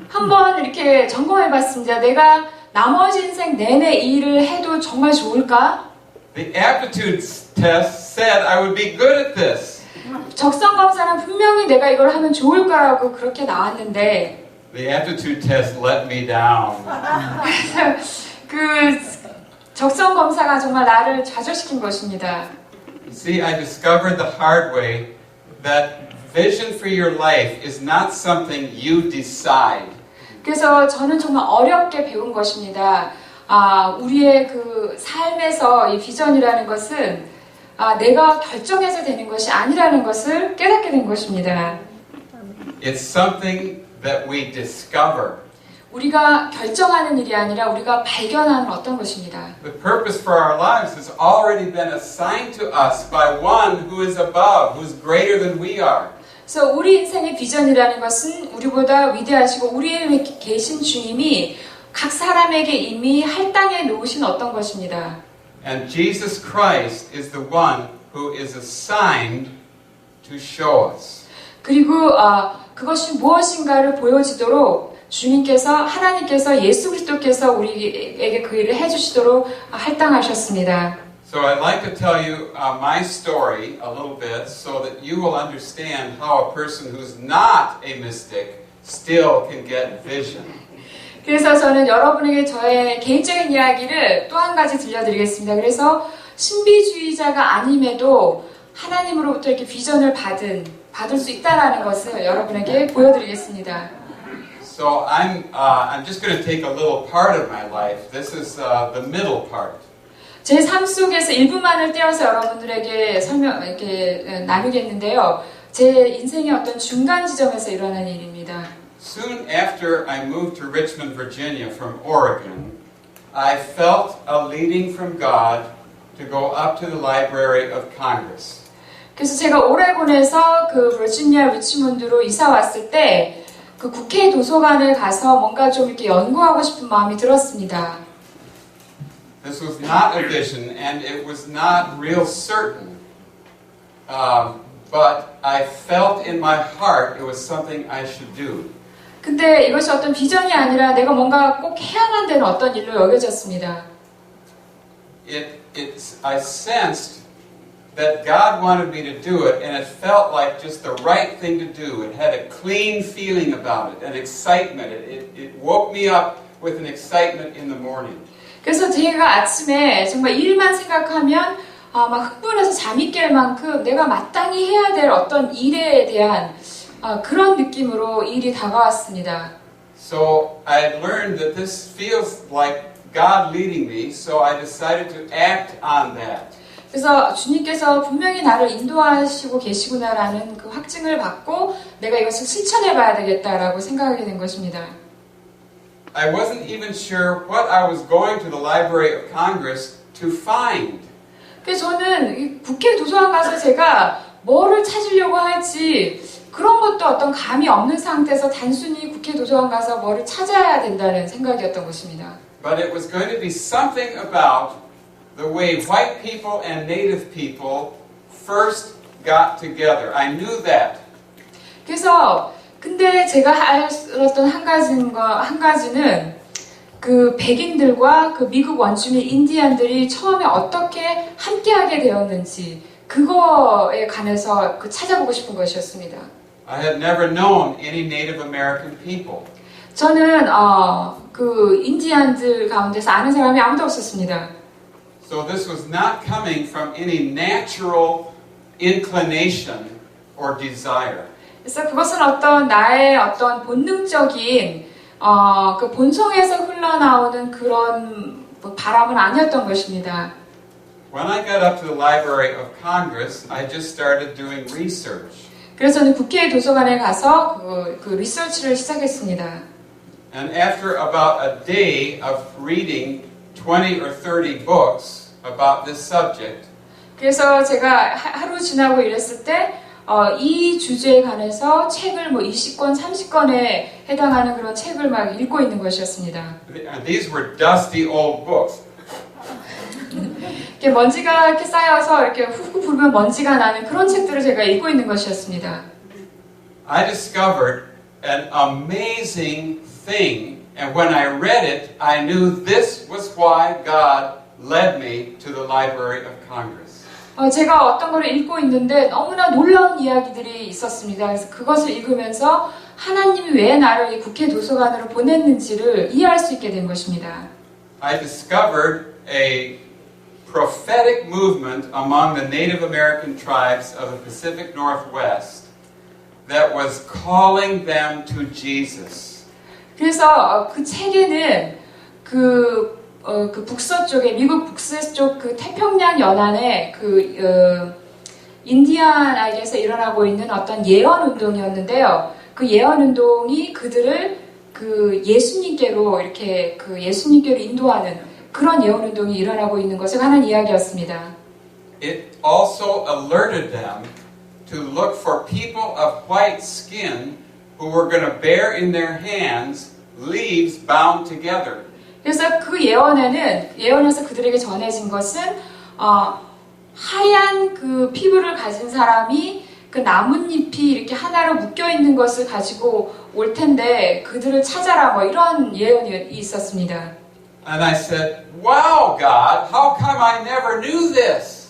한번 이렇게 점검해봤습니다. 내가 나머지 인생 내내 이 일을 해도 정말 좋을까? The aptitude test said I would be good at this. 적성 검사는 분명히 내가 이걸 하면 좋을 거라고 그렇게 나왔는데 The aptitude test let me down. 그 적성 검사가 정말 나를 좌절시킨 것입니다. You see, I discovered the hard way that vision for your life is not something you decide. 그래서 저는 정말 어렵게 배운 것입니다. 우리의 그 삶에서 이 비전이라는 것은 내가 결정해서 되는 것이 아니라는 것을 깨닫게 된 것입니다. It's something that we discover. 우리가 결정하는 일이 아니라 우리가 발견하는 어떤 것입니다. The purpose for our lives has already been assigned to us by one who is above, who is greater than we are. 그래서 우리 인생의 비전이라는 것은 우리보다 위대하시고 우리에 계신 주님이 각 사람에게 이미 할당해 놓으신 어떤 것입니다. And Jesus Christ is the one who is assigned to show us. 그리고 그것이 무엇인가를 보여지도록 하나님께서 예수 그리스도께서 우리에게 그 일을 해주시도록 할당하셨습니다. So I'd like to tell you my story a little bit so that you will understand how a person who's not a mystic still can get vision. 그래서 저는 여러분에게 저의 개인적인 이야기를 또 한 가지 들려드리겠습니다. 그래서 신비주의자가 아님에도 하나님으로부터 이렇게 비전을 받을 수 있다라는 것을 여러분에게 보여드리겠습니다. So I'm just going to take a little part of my life. This is the middle part. 제 삶 속에서 일부만을 떼어서 여러분들에게 이렇게 나누겠는데요. 제 인생의 어떤 중간 지점에서 일어난 일입니다. Soon after I moved to Richmond, Virginia from Oregon, I felt a leading from God to go up to the Library of Congress. 그래서 제가 오레곤에서 그 버지니아 리치몬드로 이사 왔을 때 그 국회 도서관에 가서 뭔가 좀 이렇게 연구하고 싶은 마음이 들었습니다. This was not a vision and it was not real certain. But I felt in my heart it was something I should do. 근데 이것이 어떤 비전이 아니라 내가 뭔가 꼭 해야만 되는 어떤 일로 여겨졌습니다. I sensed that God wanted me to do it, and it felt like just the right thing to do. It had a clean feeling about it, an excitement. It woke me up with an excitement in the morning. 그래서 제가 아침에 정말 일만 생각하면 막 흥분해서 잠이 깰 만큼 내가 마땅히 해야 될 어떤 일에 대한 그런 느낌으로 일이 다가왔습니다. So I learned that this feels like God leading me, so I decided to act on that. 그래서 주님께서 분명히 나를 인도하시고 계시구나라는 그 확증을 받고 내가 이것을 실천해봐야 되겠다라고 생각하게 된 것입니다. I wasn't even sure what I was going to the Library of Congress to find. 그래서 저는 국회 도서관 가서 제가 뭐를 찾으려고 할지 그런 것도 어떤 감이 없는 상태에서 단순히 국회 도서관 가서 뭐를 찾아야 된다는 생각이었던 것입니다. But it was going to be something about the way white people and native people first got together. I knew that. 그래서 근데 제가 알았던 한 가지는 그 백인들과 그 미국 원주민 인디언들이 처음에 어떻게 함께하게 되었는지 그거에 관해서 찾아보고 싶은 것이었습니다. I had never known any Native American people. 저는 그 인디언들 가운데서 아는 사람이 아무도 없었습니다. So this was not coming from any natural inclination or desire. 그래서 그것은 나의 어떤 본능적인 그 본성에서 흘러나오는 그런 바람은 아니었던 것입니다. When I got up to the Library of Congress, I just started doing research. 그래서 저는 국회 도서관에 가서 그 리서치를 시작했습니다. And after about a day of reading 20 or 30 books about this subject, 그래서 제가 하루 지나고 이랬을 때 이 주제에 관해서 책을 20권, 30권에 해당하는 그런 책을 막 읽고 있는 것이었습니다. these were dusty old books. 이렇게 먼지가 이렇게 쌓여서 이렇게 훅훅 불면 먼지가 나는 그런 책들을 제가 읽고 있는 것이었습니다. I discovered an amazing thing, and when I read it, I knew this was why God led me to the Library of Congress. 제가 어떤 거를 읽고 있는데 너무나 놀라운 이야기들이 있었습니다. 그래서 그것을 읽으면서 하나님이 왜 나를 이 국회 도서관으로 보냈는지를 이해할 수 있게 된 것입니다. I discovered a prophetic movement among the Native American tribes of the Pacific Northwest that was calling them to Jesus. 그래서 그 책에는 그 북서쪽에 미국 북서쪽 그 태평양 연안에 인디아나에서 일어나고 있는 어떤 예언 운동이었는데요. 그 예언 운동이 그들을 그 예수님께로 이렇게 그 예수님께로 인도하는 그런 예언 운동이 일어나고 있는 것을 하는 이야기였습니다. It also alerted them to look for people of white skin who were going to bear in their hands leaves bound together. 그래서 그 예언에서 그들에게 전해진 것은 하얀 그 피부를 가진 사람이 그 나뭇잎이 이렇게 하나로 묶여 있는 것을 가지고 올 텐데 그들을 찾아라 뭐 이런 예언이 있었습니다. And I said, "Wow, God, how come I never knew this?"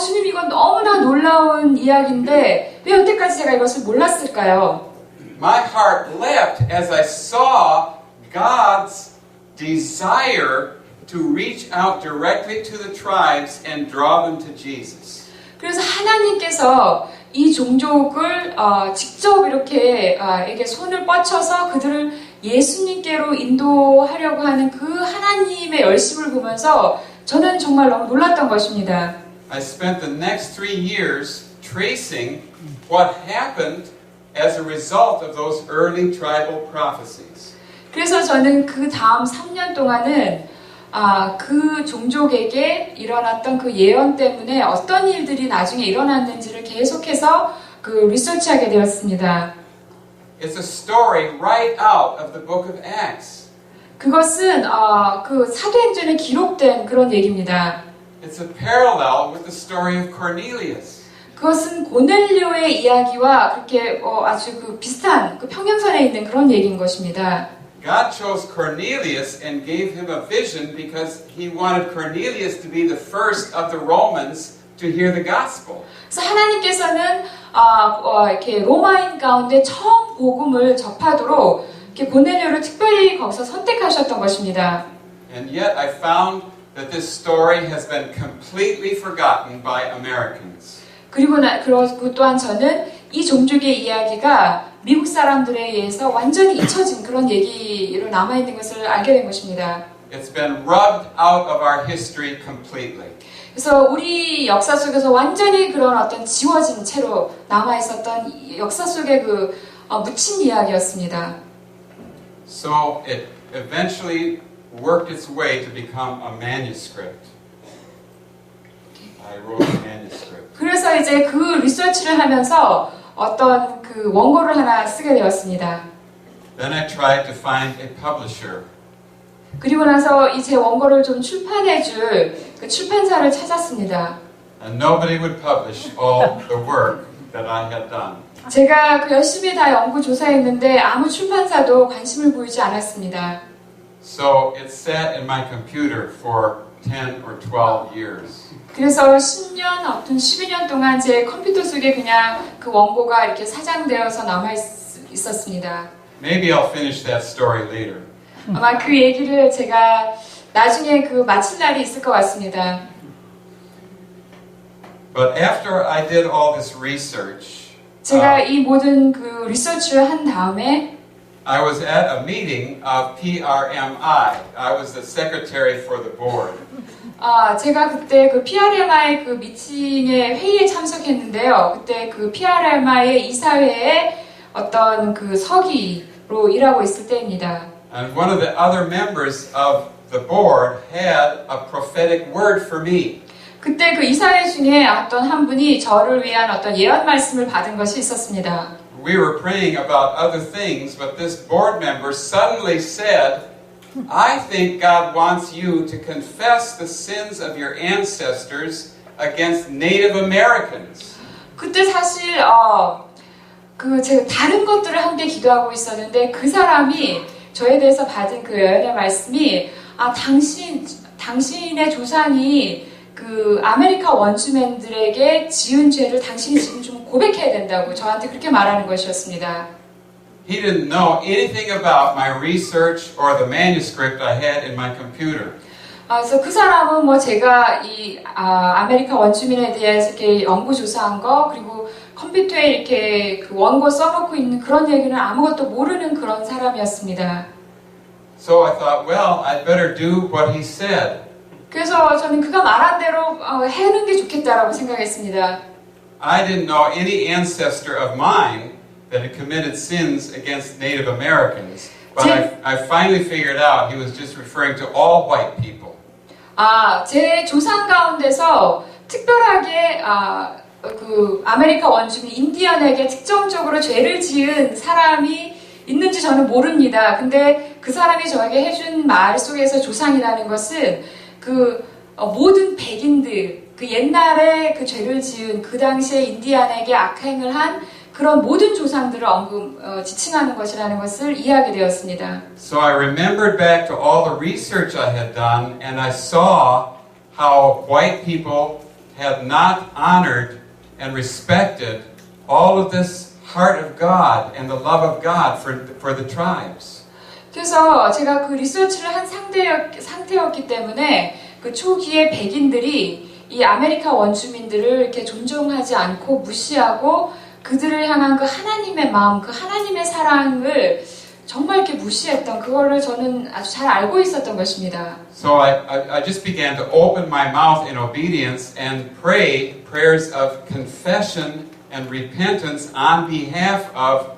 주님 이건 너무나 놀라운 이야기인데 왜 여태까지 제가 이것을 몰랐을까요? My heart leapt as I saw God's desire to reach out directly to the tribes and draw them to Jesus. 그래서 하나님께서 이 종족을 직접 이렇게 에게 손을 뻗쳐서 그들을 예수님께로 인도하려고 하는 그 하나님의 열심을 보면서 저는 정말 너무 놀랐던 것입니다. I spent the next 3 years tracing what happened as a result of those early tribal prophecies. 그래서 저는 그 다음 3년 동안은 그 종족에게 일어났던 그 예언 때문에 어떤 일들이 나중에 일어났는지를 계속해서 그 리서치하게 되었습니다. It's a story right out of the book of Acts. 그것은 그 사도행전에 기록된 그런 얘기입니다. It's a parallel with the story of Cornelius. 그것은 고넬료의 이야기와 그렇게 아주 그 비슷한 그 평행선에 있는 그런 얘기인 것입니다. God chose Cornelius and gave him a vision because he wanted Cornelius to be the first of the Romans to hear the gospel. 그래서 하나님께서는 이렇게 로마인 가운데 처음 복음을 접하도록 이렇게 고넬료를 특별히 거기서 선택하셨던 것입니다. And yet I found that this story has been completely forgotten by Americans. 그리고 또한 저는 이 종족의 이야기가 미국 사람들에 의해서 완전히 잊혀진 그런 얘기로 남아있는 것을 알게 된 것입니다. It's been rubbed out of our history completely. 그래서 우리 역사 속에서 완전히 그런 어떤 지워진 채로 남아있었던 역사 속의 그 묻힌 이야기였습니다. So it eventually worked its way to become a manuscript. I wrote a manuscript. 그래서 이제 그 리서치를 하면서 어떤 그 원고를 하나 쓰게 되었습니다. Then I tried to find a publisher. 그리고 나서 이 제 원고를 좀 출판해줄 그 출판사를 찾았습니다. And nobody would publish all the work that I had done. 제가 그 열심히 다 연구 조사했는데 아무 출판사도 관심을 보이지 않았습니다. So it sat in my computer for 10 or 12 years. 그래서 10년, 아무튼 12년 동안 제 컴퓨터 속에 그냥 그 원고가 이렇게 사장되어서 남아 있었습니다. Maybe I'll finish that story later. 아마 그 얘기를 제가 나중에 그 마칠 날이 있을 것 같습니다. But after I did all this research, 제가 이 모든 그 리서치를 한 다음에 I was at a meeting of PRMI. I was the secretary for the board. 제가 그때 그 PRMI 그 미팅에 회의에 참석했는데요. 그때 그 PRMI의 이사회에 어떤 그 서기로 일하고 있을 때입니다. And one of the other members of the board had a prophetic word for me. 그때 그 이사회 중에 어떤 한 분이 저를 위한 어떤 예언 말씀을 받은 것이 있었습니다. We were praying about other things, but this board member suddenly said, I think God wants you to confess the sins of your ancestors against Native Americans. 그때 사실 제가 다른 것들을 함께 기도하고 있었는데 그 사람이 저에 대해서 받은 그 예언의 말씀이 당신의 조상이 그 아메리카 원주민들에게 지은 죄를 당신이 지금 좀 고백해야 된다고 저한테 그렇게 말하는 것이었습니다. He didn't know anything about my research or the manuscript I had in my computer. 그래서 그 사람은 뭐 제가 이 아메리카 원주민에 대해서 이렇게 연구 조사한 거 그리고 컴퓨터에 이렇게 그 원고 써놓고 있는 그런 얘기는 아무것도 모르는 그런 사람이었습니다. So I thought, well, I'd better do what he said. 그래서 저는 그가 말한 대로 해는 게 좋겠다라고 생각했습니다. I didn't know any ancestor of mine that had committed sins against Native Americans, but I finally figured out he was just referring to all white people. 제 조상 가운데서 특별하게 그 아메리카 원주민 인디언에게 특정적으로 죄를 지은 사람이 있는지 저는 모릅니다. 근데 그 사람이 저에게 해준 말 속에서 조상이라는 것은 그 모든 백인들, 그 옛날에 그 죄를 지은 그 당시에 인디안에게 악행을 한 그런 모든 조상들을 지칭하는 것이라는 것을 이해하게 되었습니다. So I remembered back to all the research I had done, and I saw how white people had not honored and respected all of this heart of God and the love of God for the tribes. 그래서 제가 그 리서치를 한 상태였기 때문에 그 초기에 백인들이 이 아메리카 원주민들을 이렇게 존중하지 않고 무시하고 그들을 향한 그 하나님의 마음, 그 하나님의 사랑을 정말 이렇게 무시했던 그거를 저는 아주 잘 알고 있었던 것입니다. So I just began to open my mouth in obedience and pray prayers of confession and repentance on behalf of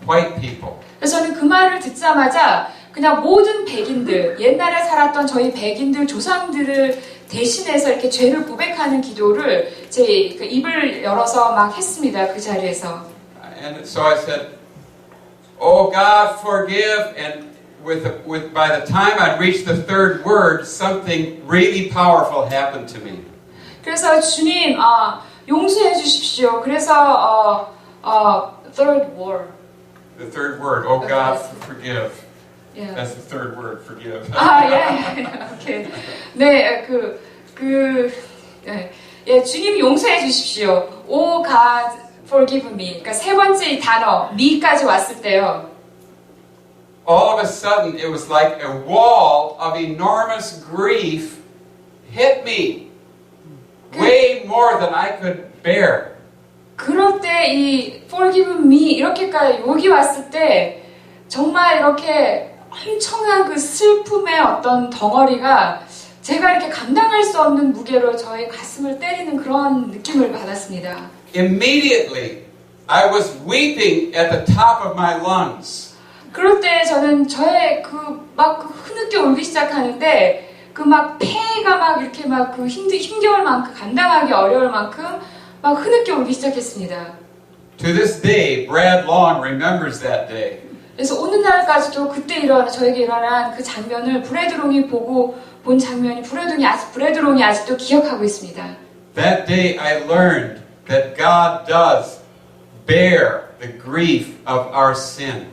white people. 그래서 저는 그 말을 듣자마자 그냥 모든 백인들, 옛날에 살았던 저희 백인들 조상들을 대신해서 이렇게 죄를 고백하는 기도를 제 그 입을 열어서 막 했습니다. 그 자리에서. And so I said, "Oh God, forgive." And by the time I'd reached the third word, something really powerful happened to me. 그래서 주님, 용서해 주십시오. 그래서 third word. The third word, oh God, forgive. Yeah. That's the third word, forgive. 오케이. 네, 예, 주님 용서해 주십시오. Oh God, forgive me. 그러니까 세 번째 이 단어, me까지 왔을 때요. All of a sudden, it was like a wall of enormous grief hit me. Way more than I could bear. 그럴 때 이 forgive me 이렇게까지 여기 왔을 때 정말 이렇게 엄청난 그 슬픔의 어떤 덩어리가 제가 이렇게 감당할 수 없는 무게로 저의 가슴을 때리는 그런 느낌을 받았습니다. Immediately, I was weeping at the top of my lungs. 그럴 때 저는 저의 막 흐느껴 울기 시작하는데 그 막 폐가 막 이렇게 막 그 힘겨울 만큼 감당하기 어려울 만큼 막 흐느껴 울기 시작했습니다. To this day, Brad Long remembers that day. 그래서 오늘날까지도 그때 저에게 일어난 그 장면을 브래드롱이 보고 본 장면이 브래드롱이 아직도 기억하고 있습니다. That day I learned that God does bear the grief of our sin.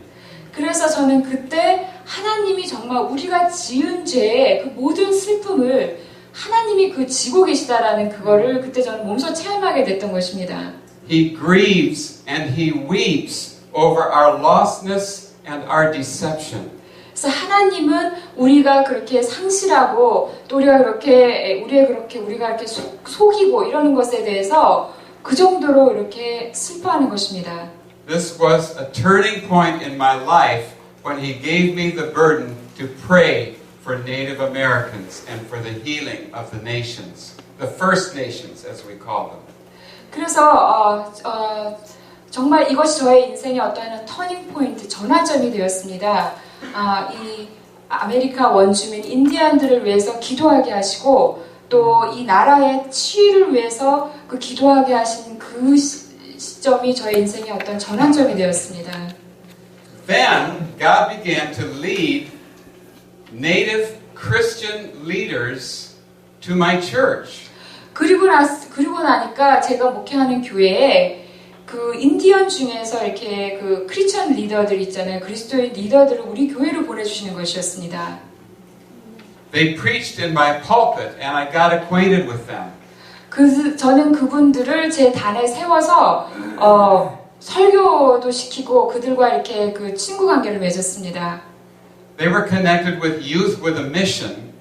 그래서 저는 그때 하나님이 정말 우리가 지은 죄의 그 모든 슬픔을 하나님이 지고 계시다라는 그거를 그때 저는 몸소 체험하게 됐던 것입니다. He grieves and He weeps over our lostness and our deception. 그래서 하나님은 우리가 그렇게 상실하고 또 우리가 이렇게 속이고 이러는 것에 대해서 그 정도로 이렇게 슬퍼하는 것입니다. This was a turning point in my life when He gave me the burden to pray for Native Americans and for the healing of the nations, the First Nations as we call them. 그래서 정말 이것이 저의 인생의 어떠한 터닝 포인트, 전환점이 되었습니다. 이 아메리카 원주민 인디안들을 위해서 기도하게 하시고 또 이 나라의 치유를 위해서 그 기도하게 하신 그 시점이 저의 인생의 어떤 전환점이 되었습니다. Then God began to lead Native Christian leaders to my church. 그리고 나니까 제가 목회하는 교회에 그 인디언 중에서 이렇게 그 크리스천 리더들 있잖아요. 그리스도의 리더들을 우리 교회로 보내주시는 것이었습니다. They preached in my pulpit and I got acquainted with them. 저는 그분들을 제 단에 세워서 설교도 시키고 그들과 이렇게 그 친구 관계를 맺었습니다. They were connected with Youth with a Mission,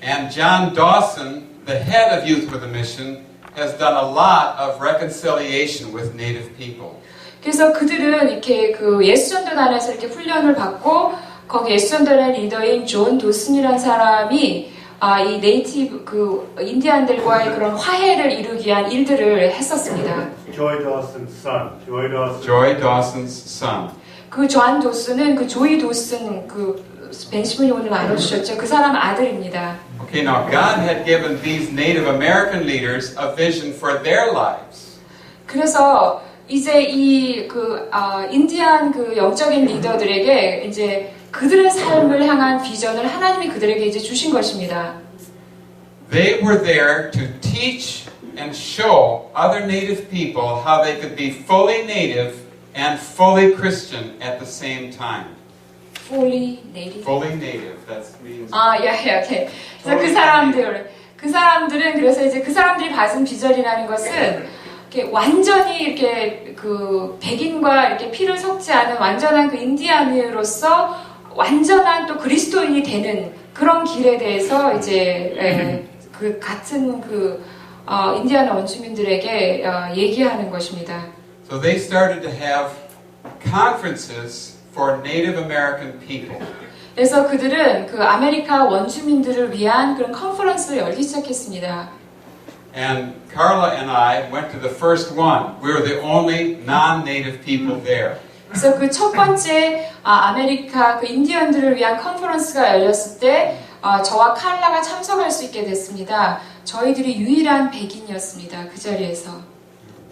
and John Dawson, the head of Youth with a Mission, has done a lot of reconciliation with Native people. 그래서 그들은 이렇게 그 예수전도단에서 이렇게 훈련을 받고 거기 예수전도단 리더인 존 도슨이라는 사람이 이 네이티브 그 인디안들과의 그런 화해를 이루기 위한 일들을 했었습니다. Joy Dawson's son. Joy Dawson's son. 그 존 도슨은 그 조이 도슨 그 벤시문이 오늘 나눠주셨죠. 그 사람 아들입니다. Okay, now God had given these Native American leaders a vision for their lives. 그래서 이제 이 인디안 그 영적인 리더들에게 이제 그들의 삶을 향한 비전을 하나님이 그들에게 이제 주신 것입니다. They were there to teach and show other Native people how they could be fully Native and fully Christian at the same time. Fully native. Fully Native, that means. 오케이. 그래서 그 사람들은 그래서 이제 그 사람들이 받은 비전이라는 것은 이렇게 완전히 이렇게 그 백인과 이렇게 피를 섞지 않은 완전한 그 인디안으로서 완전한 또 그리스도인이 되는 그런 길에 대해서 이제 그 같은 그 인디안 원주민들에게 얘기하는 것입니다. So they started to have conferences for Native American people. 그래서 그들은 그 아메리카 원주민들을 위한 그런 컨퍼런스를 열기 시작했습니다. And Carla and I went to the first one. We were the only non-native people there. 그래서 그 첫 번째 아메리카 그 인디언들을 위한 컨퍼런스가 열렸을 때 저와 칼라가 참석할 수 있게 됐습니다. 저희들이 유일한 백인이었습니다. 그 자리에서.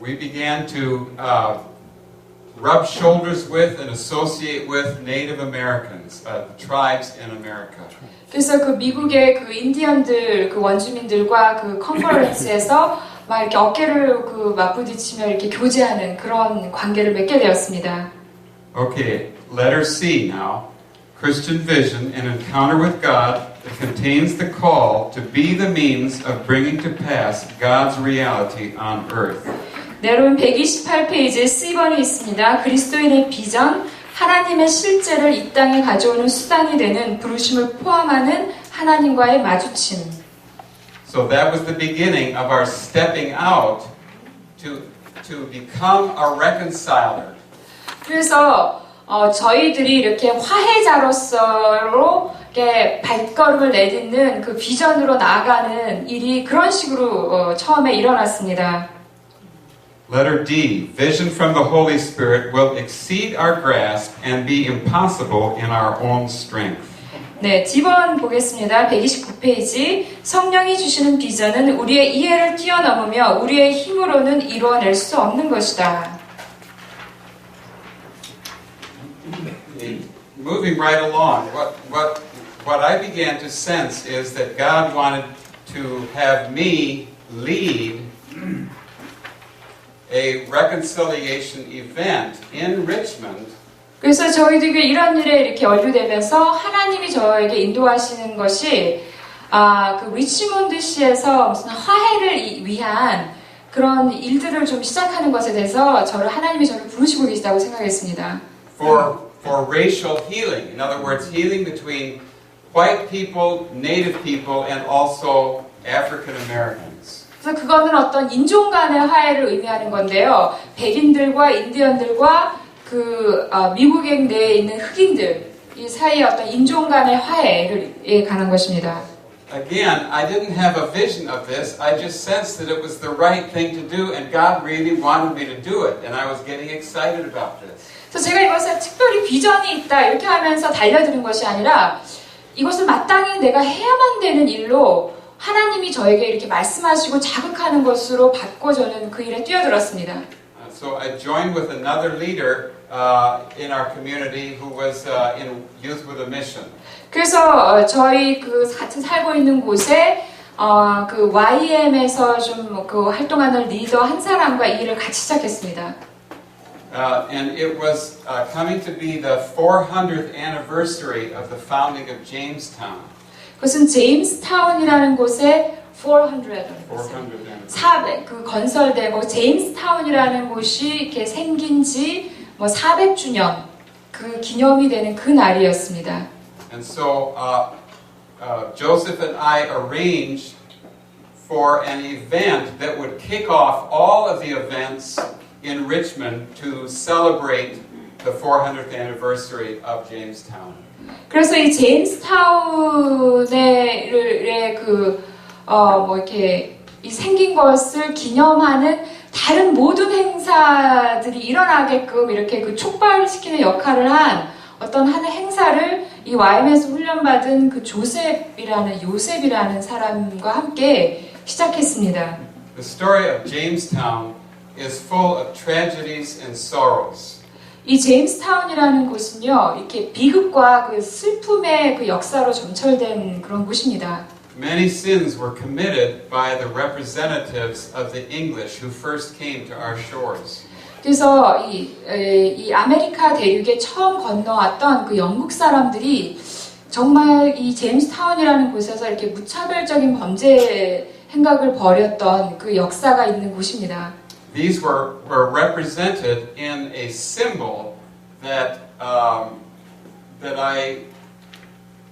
We began to rub shoulders with and associate with Native Americans, tribes in America. 그래서 그 미국의 그 인디언들 그 원주민들과 그 컨퍼런스에서 막 이렇게 어깨를 그 맞부딪히며 이렇게 교제하는 그런 관계를 맺게 되었습니다. Okay, letter C now. Christian vision, an encounter with God that contains the call to be the means of bringing to pass God's reality on earth. 네, 여러분 128페이지에 C번이 있습니다. 그리스도인의 비전, 하나님의 실제를 이 땅에 가져오는 수단이 되는 부르심을 포함하는 하나님과의 마주침. So that was the beginning of our stepping out to become a reconciler. 그래서 저희들이 이렇게 화해자로서 이렇게 발걸음을 내딛는 그 비전으로 나아가는 일이 그런 식으로 처음에 일어났습니다. Letter D, vision from the Holy Spirit will exceed our grasp and be impossible in our own strength. 네, D번 보겠습니다. 129페이지. 성령이 주시는 비전은 우리의 이해를 뛰어넘으며 우리의 힘으로는 이루어낼 수 없는 것이다. Moving right along, what I began to sense is that God wanted to have me lead a reconciliation event in Richmond. 그래서 저희들이 이런 일에 이렇게 연루되면서 하나님이 저에게 인도하시는 것이 그 리치몬드시에서 무슨 화해를 위한 그런 일들을 좀 시작하는 것에 대해서 하나님이 저를 부르시고 계시다고 생각했습니다. For racial healing. In other words, healing between white people, native people, and also African Americans. 그래서 그거는 어떤 인종 간의 화해를 의미하는 건데요. 백인들과 인디언들과 미국에 내에 있는 흑인들 이 사이의 어떤 인종 간의 화해에 관한 것입니다. Again, I didn't have a vision of this. I just sensed that it was the right thing to do, and God really wanted me to do it, and I was getting excited about this. 그래서 제가 이것에 특별히 비전이 있다 이렇게 하면서 달려드는 것이 아니라 이것을 마땅히 내가 해야만 되는 일로 하나님이 저에게 이렇게 말씀하시고 자극하는 것으로 받고 저는 그 일에 뛰어들었습니다. So I joined with another leader in our community who was in Youth with a Mission. 그래서 저희 같이 살고 있는 곳에 그 YM에서 좀 활동하는 리더 한 사람과 이 일을 같이 시작했습니다. And it was coming to be the 400th anniversary of the founding of Jamestown. 그것은 제임스타운이라는 곳의 400. 400 400, 그 건설되고 제임스타운이라는 곳이 이렇게 생긴 지 뭐 400주년 그 기념이 되는 그 날이었습니다. And so Joseph and I arranged for an event that would kick off all of the events in Richmond to celebrate the 400th anniversary of Jamestown. 그래서 이 제임스타운의 뭐 이렇게 이 생긴 것을 기념하는 다른 모든 행사들이 일어나게끔 이렇게 그 촉발시키는 역할을 한 어떤 한 행사를 이 YM에서 훈련받은 그 요셉이라는 사람과 함께 시작했습니다. The story of Jamestown is full of tragedies and sorrows. 이 제임스타운이라는 곳은요, 이렇게 비극과 그 슬픔의 그 역사로 점철된 그런 곳입니다. Many sins were committed by the representatives of the English who first came to our shores. 그래서 이 아메리카 대륙에 처음 건너왔던 그 영국 사람들이 정말 이 제임스타운이라는 곳에서 이렇게 무차별적인 범죄 행각을 벌였던 그 역사가 있는 곳입니다. These were represented in a symbol that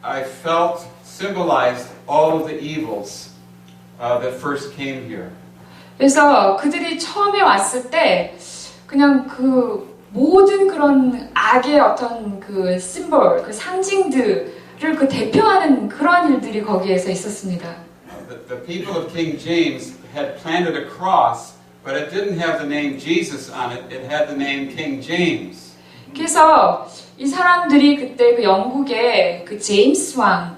I felt symbolized all of the evils that first came here. 그래서 그들이 처음에 왔을 때 그냥 그 모든 그런 악의 어떤 그 심볼, 그 상징들을 그 대표하는 그런 일들이 거기에서 있었습니다. The people of King James had planted a cross, but it didn't have the name Jesus on it. It had the name King James. 그래서 이 사람들이 그때 그 영국의 그 제임스 왕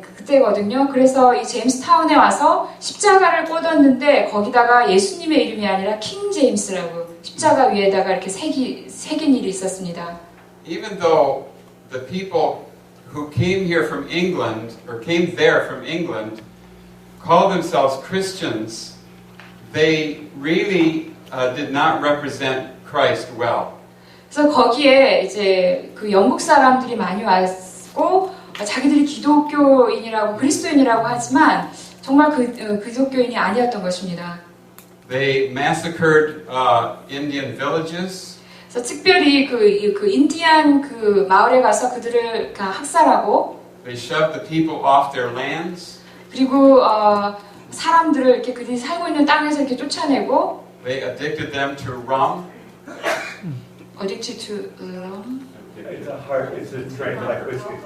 그때거든요. 그래서 이 제임스타운에 와서 십자가를 꽂았는데 거기다가 예수님의 이름이 아니라 킹 제임스라고 십자가 위에다가 이렇게 새긴 일이 있었습니다. Even though the people who came here from England, or came there from England, called themselves Christians, they really did not represent Christ well. 그래서 거기에 이제 그 영국 사람들이 많이 왔고 자기들이 기독교인이라고 그리스도인이라고 하지만 정말 기독교인이 아니었던 것입니다. They massacred Indian villages. 그래서 특별히 그 인디안 그 마을에 가서 그들을 학살하고 They shoved the people off their lands. 그리고 사람들을 이렇게 그들이 살고 있는 땅에서 이렇게 쫓아내고 They addicted them to rum. Addicted to rum? It's a drink like whiskey.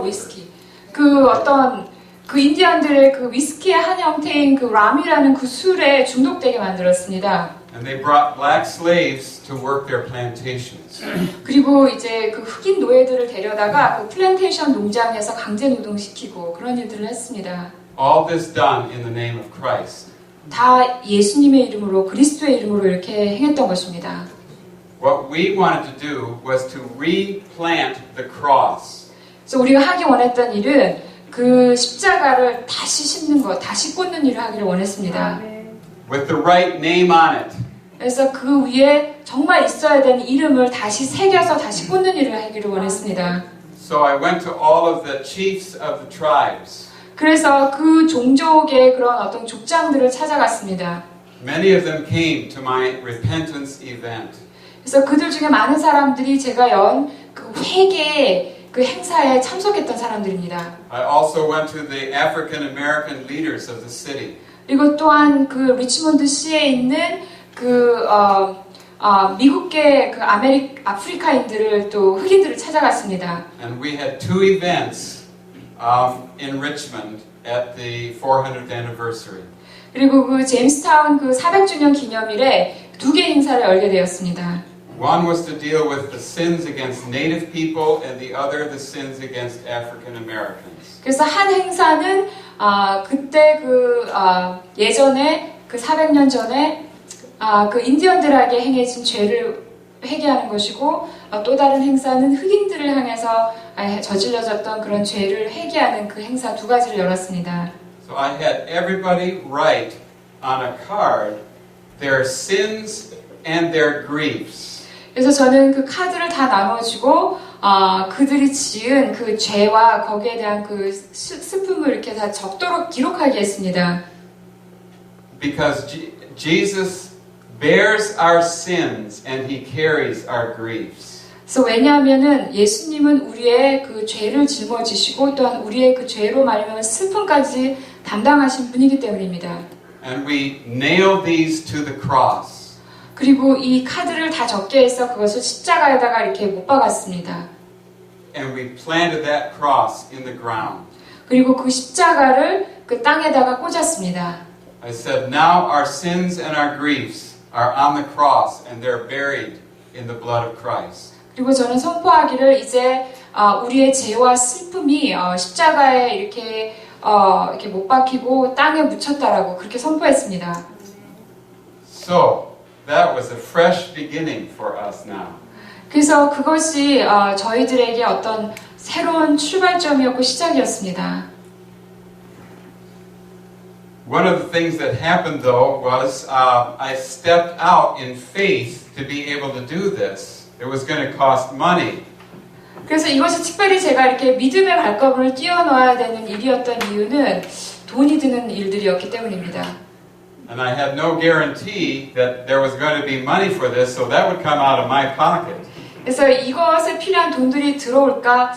위스키. 그 어떤 그 인디언들의 그 위스키의 한 형태인 그 람이라는 그 술에 중독되게 만들었습니다. And they brought black slaves to work their plantations. 그리고 이제 그 흑인 노예들을 데려다가 그 플랜테이션 농장에서 강제 노동시키고 그런 일들을 했습니다. All this done in the name of Christ. 다 예수님의 이름으로 그리스도의 이름으로 이렇게 행했던 것입니다. What we wanted to do was to replant the cross. 그래서 우리가 하기 원했던 일은 그 십자가를 다시 심는 것, 다시 꽂는 일을 하기를 원했습니다. With the right name on it. 그래서 그 위에 정말 있어야 되는 이름을 다시 새겨서 다시 꽂는 일을 하기를 원했습니다. So I went to all of the chiefs of the tribes. 그래서 그 종족의 그런 어떤 족장들을 찾아갔습니다. Many of them came to my repentance event. 그래서 그들 중에 많은 사람들이 제가 연 그 회개 그 행사에 참석했던 사람들입니다. I also went to the African American leaders of the city. 그리고 또한 그 리치몬드 시에 있는 미국계 그 아프리카인들을 또 흑인들을 찾아갔습니다. And we had two events in Richmond at the 400th anniversary. 그리고 그 제임스타운 그 400주년 기념일에 두 개 행사를 열게 되었습니다. One was to deal with the sins against Native people, and the other the sins against African Americans. 그래서 한 행사는 그때 예전에 그 400년 전에 그 인디언들에게 행해진 죄를 회개하는 것이고 또 다른 행사는 흑인들을 향해서 저질러졌던 그런 죄를 회개하는 그 행사 두 가지를 열었습니다. So I had everybody write on a card their sins and their griefs. 그래서 저는 그 카드를 다 나눠주고 그들이 지은 그 죄와 거기에 대한 그 슬픔을 이렇게 다 적도록 기록하게 했습니다. Because Jesus bears our sins and he carries our griefs. 그래서 왜냐하면은 예수님은 우리의 그 죄를 짊어지시고 또한 우리의 그 죄로 말미암은 슬픔까지 담당하신 분이기 때문입니다. And we nail these to the cross. 그리고 이 카드를 다 적게 해서 그것을 십자가에다가 이렇게 못 박았습니다. And we planted that cross in the ground. 그리고 그 십자가를 그 땅에다가 꽂았습니다. I said, now our sins and our griefs are on the cross and they're buried in the blood of Christ. 그리고 저는 선포하기를 이제 우리의 죄와 슬픔이 십자가에 이렇게 못 박히고 땅에 묻혔다라고 그렇게 선포했습니다. So, that was a fresh beginning for us now. 그래서 그것이 저희들에게 어떤 새로운 출발점이었고 시작이었습니다. One of the things that happened though was I stepped out in faith to be able to do this. It was going to cost money. 그래서 이것이 특별히 제가 이렇게 믿음의 발걸음을 뛰어넣어야 되는 일이었던 이유는 돈이 드는 일들이었기 때문입니다. And I had no guarantee that there was going to be money for this, so that would come out of my pocket. 그래서 이것에 필요한 돈들이 들어올까?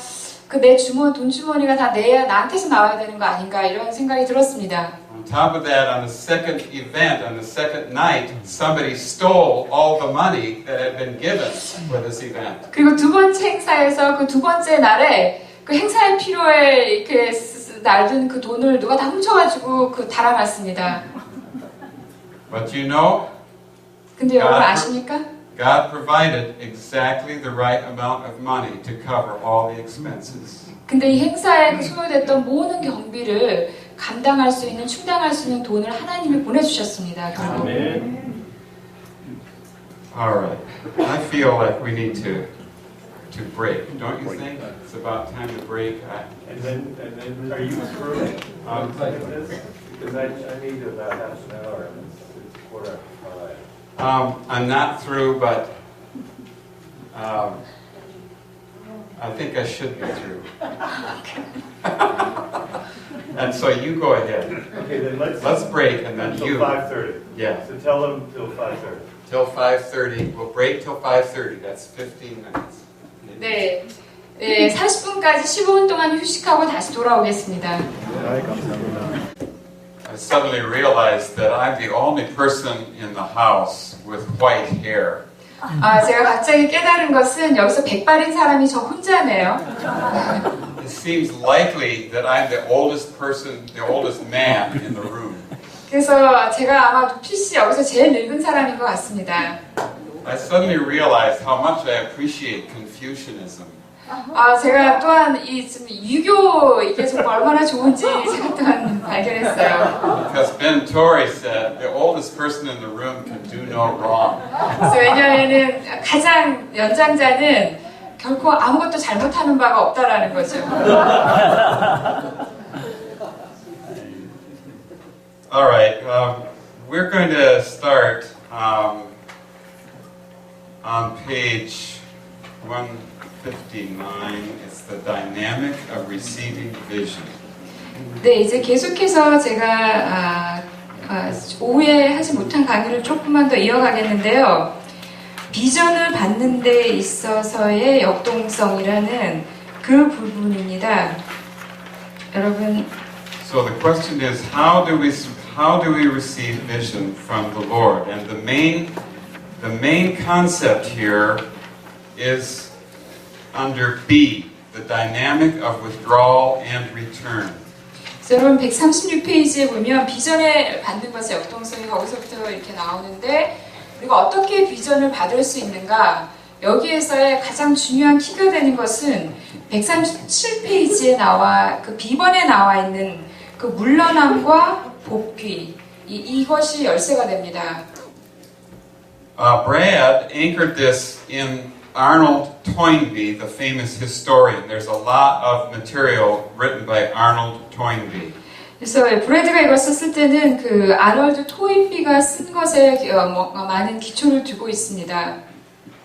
그 내 돈 주머니가 다 나한테서 나와야 되는 거 아닌가 이런 생각이 들었습니다. On top of that, on the second event, on the second night, somebody stole all the money that had been given for this event. 그리고 두 번째 행사에서 그 두 번째 날에 그 행사의 필요에 이렇게 날든 그 돈을 누가 다 훔쳐가지고 그 달아놨습니다. But you know, 근데 여러분 아십니까? God provided exactly the right amount of money to cover all the expenses. 근데 이 행사에 그 소요됐던 모든 경비를 감당할 수 있는, 충당할 수 있는 돈을 하나님이 보내주셨습니다. 결국. All right. I feel like we need to break, don't you think? It's about time to break. And then, are you through this? Because I need about half an hour, and it's 4:05. I'm not through, but I think I should be through. And so you go ahead. Okay, then Let's break, and then until you. 5:30. Yeah. So tell them till 5:30. Till 5:30. We'll break till 5:30. That's 15 minutes. 네, 40분까지 15분 동안 휴식하고 다시 돌아오겠습니다. I suddenly realized that I'm the only person in the house with white hair. 제가 갑자기 깨달은 것은 여기서 백발인 사람이 저 혼자네요. It seems likely that I'm the oldest person, the oldest man in the room. 그래서 제가 아마 루피 씨 여기서 제일 늙은 사람인 것 같습니다. I suddenly realized how much I appreciate Confucianism. 제가 또한 이 지금 유교 이게 정말 얼마나 좋은지 제가 또한 발견했어요. Because Ben Torrey said the oldest person in the room can do no wrong. 그래서 왜냐하면은 가장 연장자는 결코 아무것도 잘못하는 바가 없다라는 거죠. All right, we're going to start on page 159. It's the dynamic of receiving vision. 네, 이제 계속해서 제가 오후에 하지 못한 강의를 조금만 더 이어가겠는데요. 비전을 받는 데 있어서의 역동성이라는 그 부분입니다. 여러분. So the question is, how do we receive vision from the Lord? And the main concept here is under B, the dynamic of withdrawal and return. 여러분 136페이지에 보면 비전을 받는 것의 역동성이 거기서부터 이렇게 나오는데 그리고 어떻게 비전을 받을 수 있는가 여기에서의 가장 중요한 키가 되는 것은 137페이지에 그 B번에 나와 있는 그 물러남과 복귀 이것이 열쇠가 됩니다. Brad anchored this in Arnold Toynbee, the famous historian. There's a lot of material written by Arnold Toynbee. 그래서 브래드가 이걸 썼을 때는 그 아놀드 토인비가 쓴 것에 많은 기초를 두고 있습니다.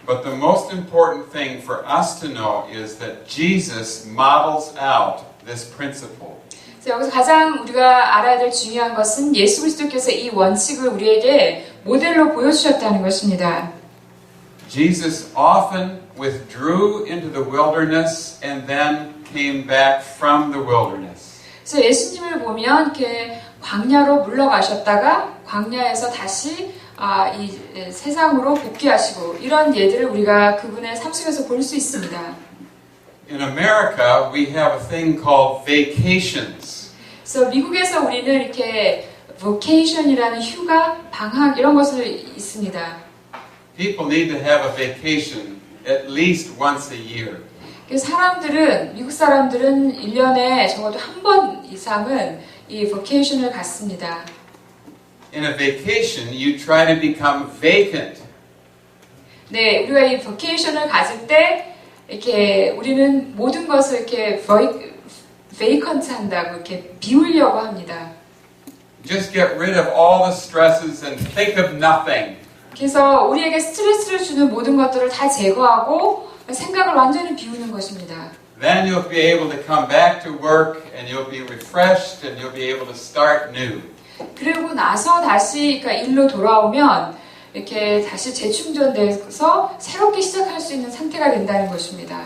But the most important thing for us to know is that Jesus models out this principle. 그래서 여기서 가장 우리가 알아야 될 중요한 것은 예수 그리스도께서 이 원칙을 우리에게 모델로 보여주셨다는 것입니다. Jesus often withdrew into the wilderness and then came back from the wilderness. 그래서 예수님을 보면 이렇게 광야로 물러가셨다가 광야에서 다시 이 세상으로 복귀하시고 이런 예들을 우리가 그분의 삶 속에서 볼 수 있습니다. In America, we have a thing called vacations. 그래서 미국에서 우리는 이렇게 vocation이라는 휴가, 방학 이런 것을 있습니다. People need to have a vacation at least once a year. 그래서 미국 사람들은 1년에 적어도 한 번 이상은 이 vocation을 갖습니다. In a vacation, you try to become vacant. 네, 우리가 이 vocation을 가질 때 이렇게 우리는 모든 것을 이렇게 vacant 한다고 이렇게 비우려고 합니다. Just get rid of all the stresses and think of nothing. 그래서 우리에게 스트레스를 주는 모든 것들을 다 제거하고 생각을 완전히 비우는 것입니다. Then you'll be able to come back to work and you'll be refreshed and you'll be able to start new. 그리고 나서 다시 그러니까 일로 돌아오면 이렇게 다시 재충전돼서 새롭게 시작할 수 있는 상태가 된다는 것입니다.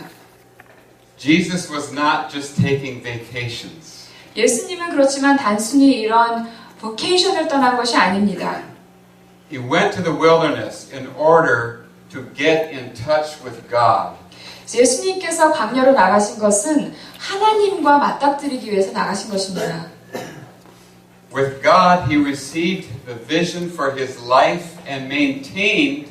Jesus was not just taking vacations. 예수님은 그렇지만 단순히 이런 vocation을 떠난 것이 아닙니다. He went to the wilderness in order to get in touch with God. 예수님께서 광야로 나가신 것은 하나님과 맞닥뜨리기 위해서 나가신 것입니다. With God, he received the vision for his life and maintained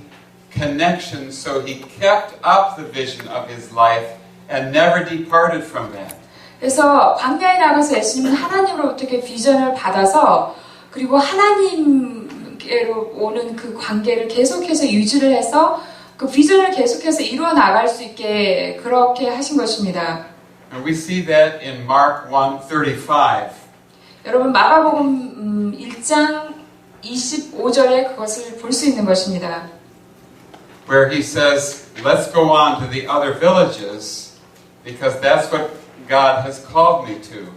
connection, so he kept up the vision of his life and never departed from that. 그래서 광야에 나가서 예수님은 하나님으로부터 이렇게 비전을 받아서 그리고 하나님께로 오는 그 관계를 계속해서 유지를 해서 그 비전을 계속해서 이루어 나갈 수 있게 그렇게 하신 것입니다. And we see that in Mark 1:35. 여러분 마가복음 1장 25절에 그것을 볼 수 있는 것입니다. Where he says, let's go on to the other villages because that's what God has called me to.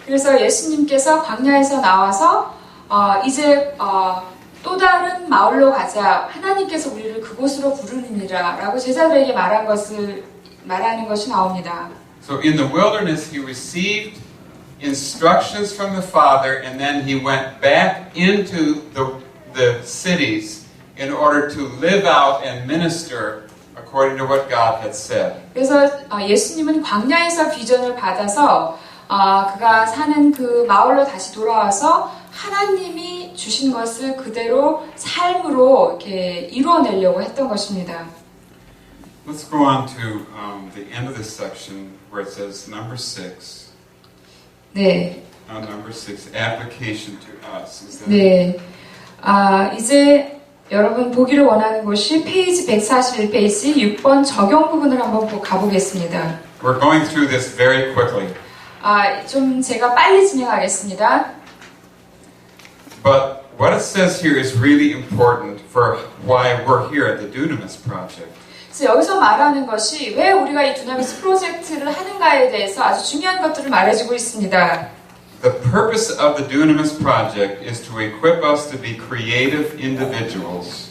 그래서 예수님께서 광야에서 나와서 이제 또 다른 마을로 가자. 하나님께서 우리를 그곳으로 부르느니라 라고 제자들에게 말하는 것이 나옵니다. So in the wilderness he received instructions from the Father and then he went back into the cities in order to live out and minister according to what God had said. 그래서 예수님은 광야에서 비전을 받아서 그가 사는 그 마을로 다시 돌아와서 하나님이 주신 것을 그대로 삶으로 이렇게 이루어내려고 했던 것입니다. Let's go on to the end of this section where it says number 6. 네. Number 6, application to us. Is that 네. 이제 여러분 보기를 원하는 곳이 페이지 141페이지 6번 적용 부분을 한번 가보겠습니다. We're going through this very quickly. 좀 제가 빨리 진행하겠습니다. But what it says here is really important for why we're here at the Dunamis Project. 그래서 여기서 말하는 것이 왜 우리가 이 두나미스 프로젝트를 하는가에 대해서 아주 중요한 것들을 말해주고 있습니다. The purpose of the Dunamis Project is to equip us to be creative individuals.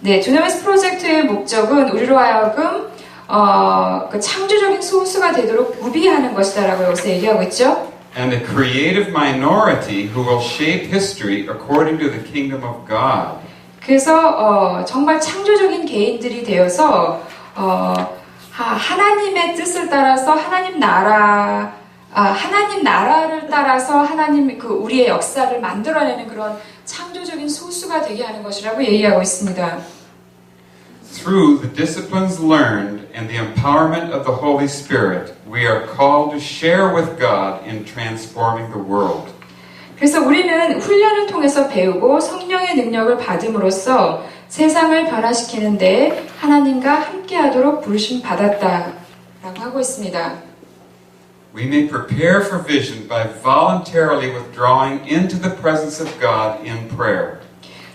네, 두나미스 프로젝트의 목적은 우리로 하여금 그 창조적인 소수가 되도록 구비하는 것이다라고 여기서 얘기하고 있죠. And a creative minority who will shape history according to the kingdom of God. 그래서 정말 창조적인 개인들이 되어서 하나님의 뜻을 따라서 하나님 나라를 따라서 하나님 그 우리의 역사를 만들어내는 그런 창조적인 소수가 되게 하는 것이라고 얘기하고 있습니다. Through the disciplines learned and the empowerment of the Holy Spirit, we are called to share with God in transforming the world. 그래서 우리는 훈련을 통해서 배우고 성령의 능력을 받음으로써 세상을 변화시키는 데 하나님과 함께하도록 부르심 받았다라고 하고 있습니다. We may prepare for vision by voluntarily withdrawing into the presence of God in prayer.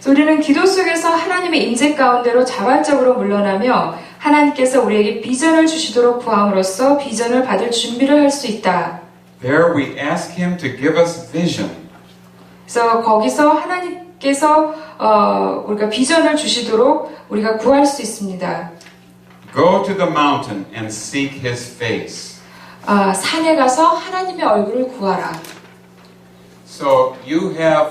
그래서 우리는 기도 속에서 하나님의 임재 가운데로 자발적으로 물러나며 하나님께서 우리에게 비전을 주시도록 구함으로써 비전을 받을 준비를 할 수 있다. There we ask Him to give us vision. 그래서 거기서 하나님께서 우리가 비전을 주시도록 우리가 구할 수 있습니다. Go to the mountain and seek His face. 산에 가서 하나님의 얼굴을 구하라. So you have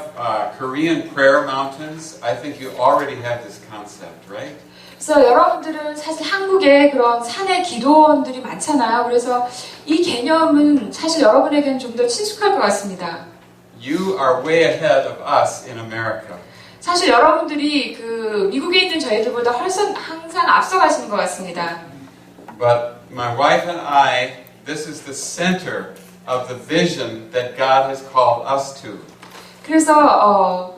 Korean prayer mountains. I think you already have this concept, right? 그래서 여러분들은 사실 한국에 그런 산의 기도원들이 많잖아요. 그래서 이 개념은 사실 여러분에게는 좀 더 친숙할 것 같습니다. You are way ahead of us in America. 사실 여러분들이 그 미국에 있는 저희들보다 항상 앞서가시는 것 같습니다. But my wife and I, this is the center of the vision that God has called us to. 그래서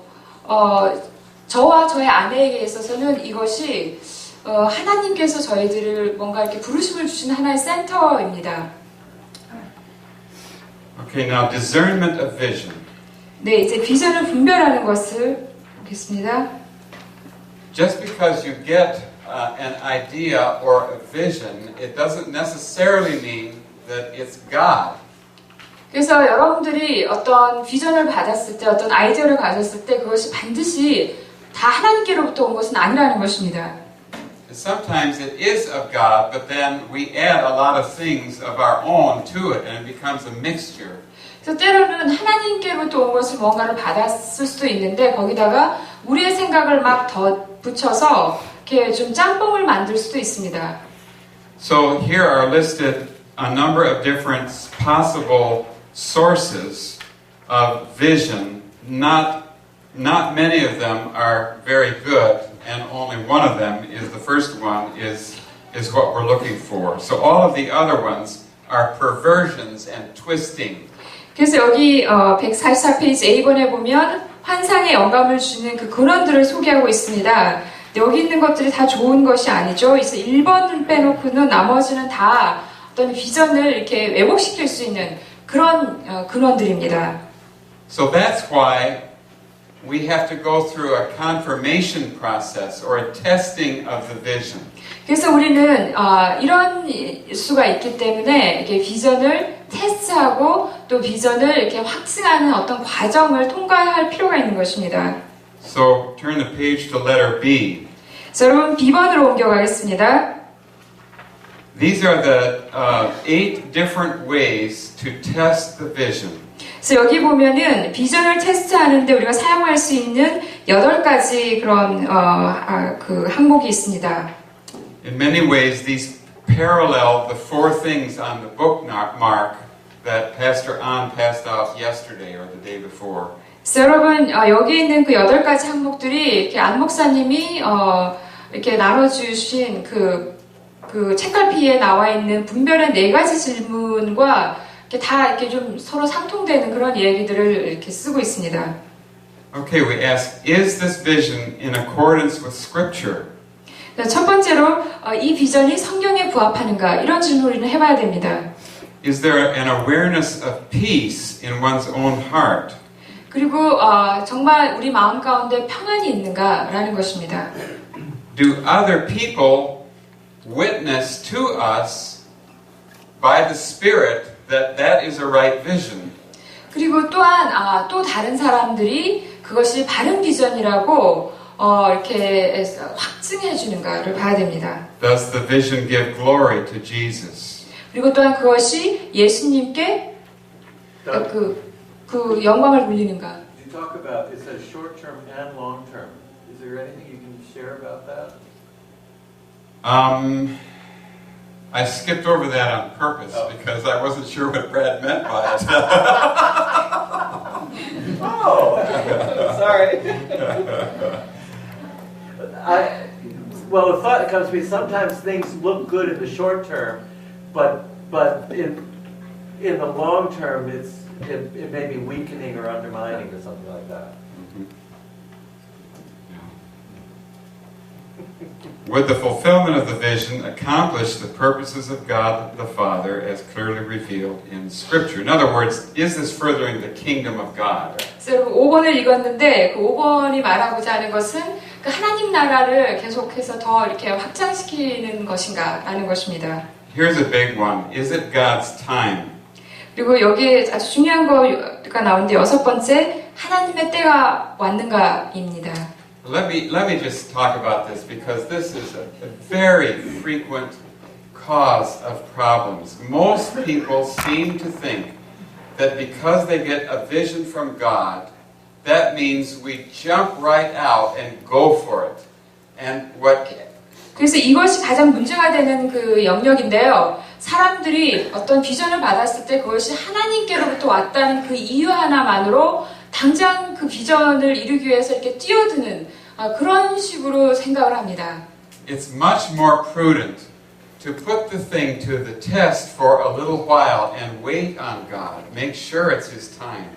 저와 저의 아내에게 있어서는 이것이 하나님께서 저희들을 뭔가 이렇게 부르심을 주신 하나의 센터입니다. Okay, now discernment of vision. 네, 이제 비전을 분별하는 것을 보겠습니다. Just because you get an idea or a vision, it doesn't necessarily mean that it's God. 그래서 여러분들이 어떤 비전을 받았을 때, 어떤 아이디어를 가졌을 때 그것이 반드시 다 하나님께로부터 온 것은 아니라는 것입니다. Sometimes it is of God, but then we add a lot of things of our own to it, and it becomes a mixture. 그래서 때로는 하나님께로부터 온 것을 뭔가를 받았을 수도 있는데 거기다가 우리의 생각을 막 덧붙여서 이렇게 좀 짬뽕을 만들 수도 있습니다. So here are listed a number of different possible sources of vision. Not many of them are very good, and only one of them is the first one is what we're looking for. So all of the other ones are perversions and twisting. 그래서 여기 144페이지 A번에 보면 환상의 영감을 주는 그 근원들을 소개하고 있습니다. 여기 있는 것들이 다 좋은 것이 아니죠. 그래서 1번을 빼놓고는 나머지는 다 어떤 비전을 이렇게 왜곡시킬 수 있는 그런 근원들입니다. So that's why we have to go through a confirmation process or a testing of the vision. 그래서 우리는 이런 수가 있기 때문에 이렇게 비전을 테스트하고 또 비전을 이렇게 확증하는 어떤 과정을 통과할 필요가 있는 것입니다. So turn the page to letter B. 자, 여러분 B번으로 옮겨가겠습니다. These are the 8 different ways to test the vision. 그래서 여기 보면은 비전을 테스트하는데 우리가 사용할 수 있는 8가지 그런 그 항목이 있습니다. In many ways, these parallel the 4 things on the bookmark that Pastor An passed out yesterday or the day before. 그래서 여러분 여기 있는 그 8가지 항목들이 이렇게 안 목사님이 이렇게 나눠주신 그 책갈피에 나와 있는 분별의 4가지 질문과 이렇게 다 이렇게 좀 서로 상통되는 그런 얘기들을 이렇게 쓰고 있습니다. Okay, we ask, is this vision in accordance with Scripture? 첫 번째로 이 비전이 성경에 부합하는가 이런 질문을 우리는 해봐야 됩니다. Is there an awareness of peace in one's own heart? 그리고 정말 우리 마음 가운데 평안이 있는가라는 것입니다. Do other people witness to us by the Spirit that that is a right vision? 그리고 또한 또 다른 사람들이 그것이 바른 비전이라고 이렇게 확증해 주는가를 봐야 됩니다. Does the vision give glory to Jesus? 그리고 또한 그것이 예수님께 그 영광을 돌리는가. You talk about it says short term and long term. Is there anything you can share about that? I skipped over that on purpose because I wasn't sure what Brad meant by it. Oh, sorry. Well, the thought comes to me. Sometimes things look good in the short term, but in the long term, it may be weakening or undermining or something like that. Would the fulfillment of the vision accomplish the purposes of God the Father as clearly revealed in Scripture? In other words, is this furthering the kingdom of God? 그래서 여러분 5번을 읽었는데 그 5번이 말하고자 하는 것은 그 하나님 나라를 계속해서 더 이렇게 확장시키는 것인가 라는 것입니다. Here's a big one. Is it God's time? 그리고 여기에 아주 중요한 거가 나오는데 6번째 하나님의 때가 왔는가입니다. Let me just talk about this because this is a very frequent cause of problems. Most people seem to think that because they get a vision from God, that means we jump right out and go for it. And 그래서 이것이 가장 문제가 되는 그 영역인데요. 사람들이 어떤 비전을 받았을 때 그것이 하나님께로부터 왔다는 그 이유 하나만으로 당장 그 비전을 이루기 위해서 이렇게 뛰어드는 그런 식으로 생각을 합니다. It's much more prudent to put the thing to the test for a little while and wait on God. Make sure it's His time.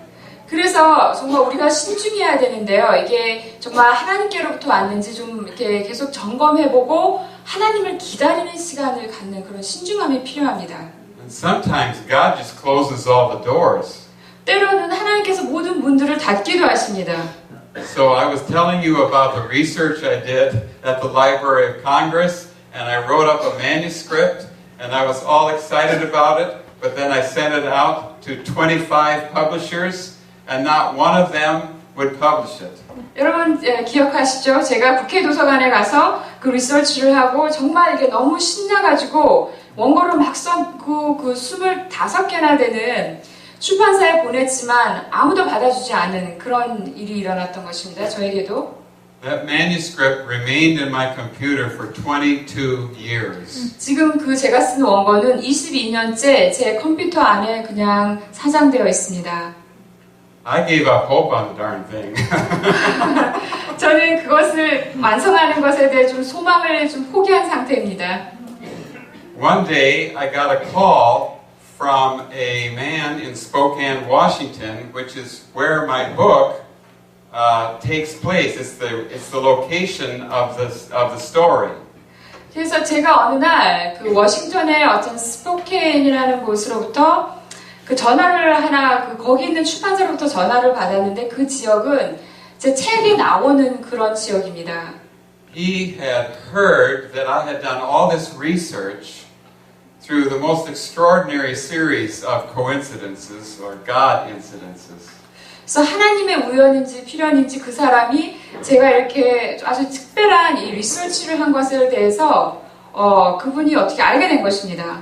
그래서 정말 우리가 신중해야 되는데요. 이게 정말 하나님께로부터 왔는지 좀 이렇게 계속 점검해보고 하나님을 기다리는 시간을 갖는 그런 신중함이 필요합니다. And sometimes God just closes all the doors. 때로는 하나님께서 모든 문들을 닫기도 하십니다. So I was telling you about the research I did at the Library of Congress, and I wrote up a manuscript, and I was all excited about it, but then I sent it out to 25 publishers, and not one of them would publish it. 여러분 기억하시죠? 제가 국회 도서관에 가서 그 리서치를 하고 정말 이게 너무 신나가지고 원고를 막 써고 그 25개나 되는 출판사에 보냈지만 아무도 받아주지 않은 그런 일이 일어났던 것입니다. 저에게도. That manuscript remained in my computer for 22 years. 지금 그 제가 쓴 원고는 22년째 제 컴퓨터 안에 그냥 사장되어 있습니다. I gave up hope on the darn thing. 저는 그것을 완성하는 것에 대해 좀 소망을 좀 포기한 상태입니다. One day I got a call from a man in Spokane, Washington, which is where my book takes place. It's the location of the story. 그래서 제가 어느 날 그 워싱턴의 어떤 스포케인이라는 곳으로부터 그 전화를 거기 있는 출판사로부터 전화를 받았는데 그 지역은 제 책이 나오는 그런 지역입니다. He had heard that I had done all this research through the most extraordinary series of coincidences or God incidences. 그래서 하나님의 우연인지 필연인지 그 사람이 제가 이렇게 아주 특별한 이 리서치를 한 것에 대해서 그분이 어떻게 알게 된 것입니다.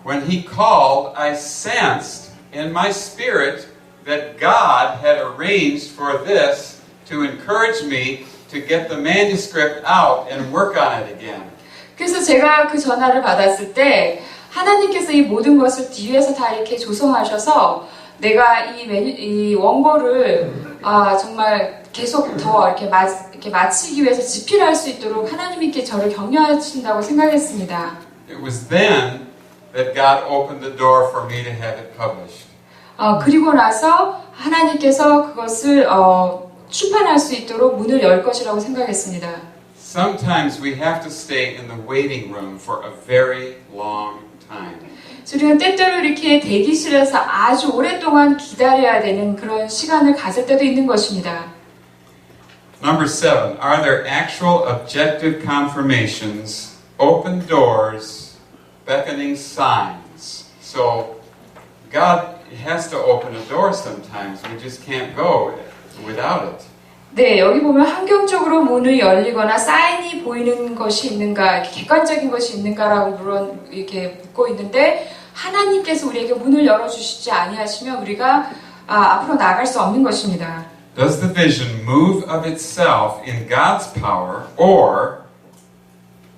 When he called, I sensed in my spirit that God had arranged for this to encourage me to get the manuscript out and work on it again. 그래서 제가 그 전화를 받았을 때 하나님께서 이 모든 것을 뒤에서 다 이렇게 조성하셔서 내가 이 원고를 정말 계속 더 이렇게 마치기 위해서 집필할 수 있도록 하나님께 저를 격려하신다고 생각했습니다. It was then that God opened the door for me to have it published. 그리고 나서 하나님께서 그것을 출판할 수 있도록 문을 열 것이라고 생각했습니다. Sometimes we have to stay in the waiting room for a very long time. 우리는 때때로 이렇게 대기실에서 아주 오랫동안 기다려야 되는 그런 시간을 가질 때도 있는 것입니다. Number 7. Are there actual objective confirmations, open doors, beckoning signs? So God has to open a door sometimes. We just can't go without it. 네, 여기 보면 환경적으로 문을 열리거나 사인이 보이는 것이 있는가, 객관적인 것이 있는가라고 물론 이렇게 묻고 있는데 하나님께서 우리에게 문을 열어주시지 아니하시면 우리가 앞으로 나아갈 수 없는 것입니다. Does the vision move of itself in God's power, or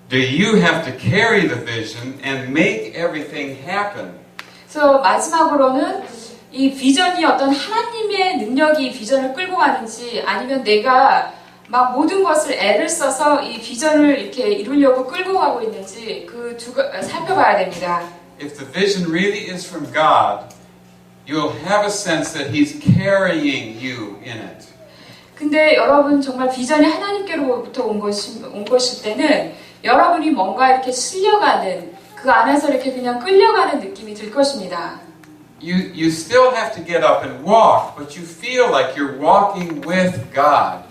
do you have to carry the vision and make everything happen? 그래서 마지막으로는 이 비전이 어떤 하나님의 능력이 이 비전을 끌고 가는지 아니면 내가 막 모든 것을 애를 써서 이 비전을 이렇게 이루려고 끌고 가고 있는지 그 살펴봐야 됩니다. If the vision really is from God, you'll have a sense that He's carrying you in it. 근데 여러분 정말 비전이 하나님께로부터 온 것일 때는 여러분이 뭔가 이렇게 실려가는 그 안에서 이렇게 그냥 끌려가는 느낌이 들 것입니다. You still have to get up and walk, but you feel like you're walking with God.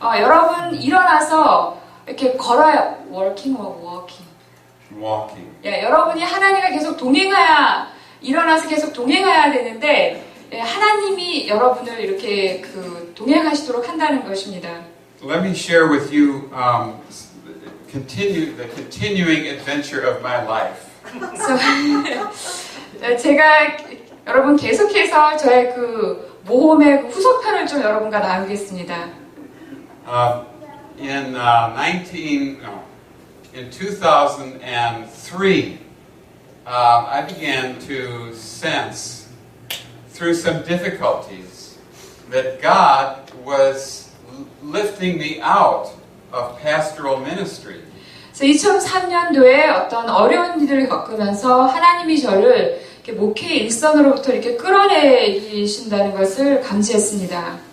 여러분 일어나서 이렇게 걸어요. Walking or walking? Walking. 예, 여러분이 하나님과 계속 일어나서 계속 동행해야 되는데 예, 하나님이 여러분을 이렇게 동행하시도록 한다는 것입니다. Let me share with you the continuing adventure of my life. 그래서 제가 여러분 계속해서 저의 그 모험의 후속편을 좀 여러분과 나누겠습니다. In 2003, I began to sense through some difficulties that God was lifting me out of pastoral ministry. 그래서 2003년도에 어떤 어려운 일을 겪으면서 하나님이 저를 이렇게 목회 일선으로부터 이렇게 끌어내신다는 것을 감지했습니다.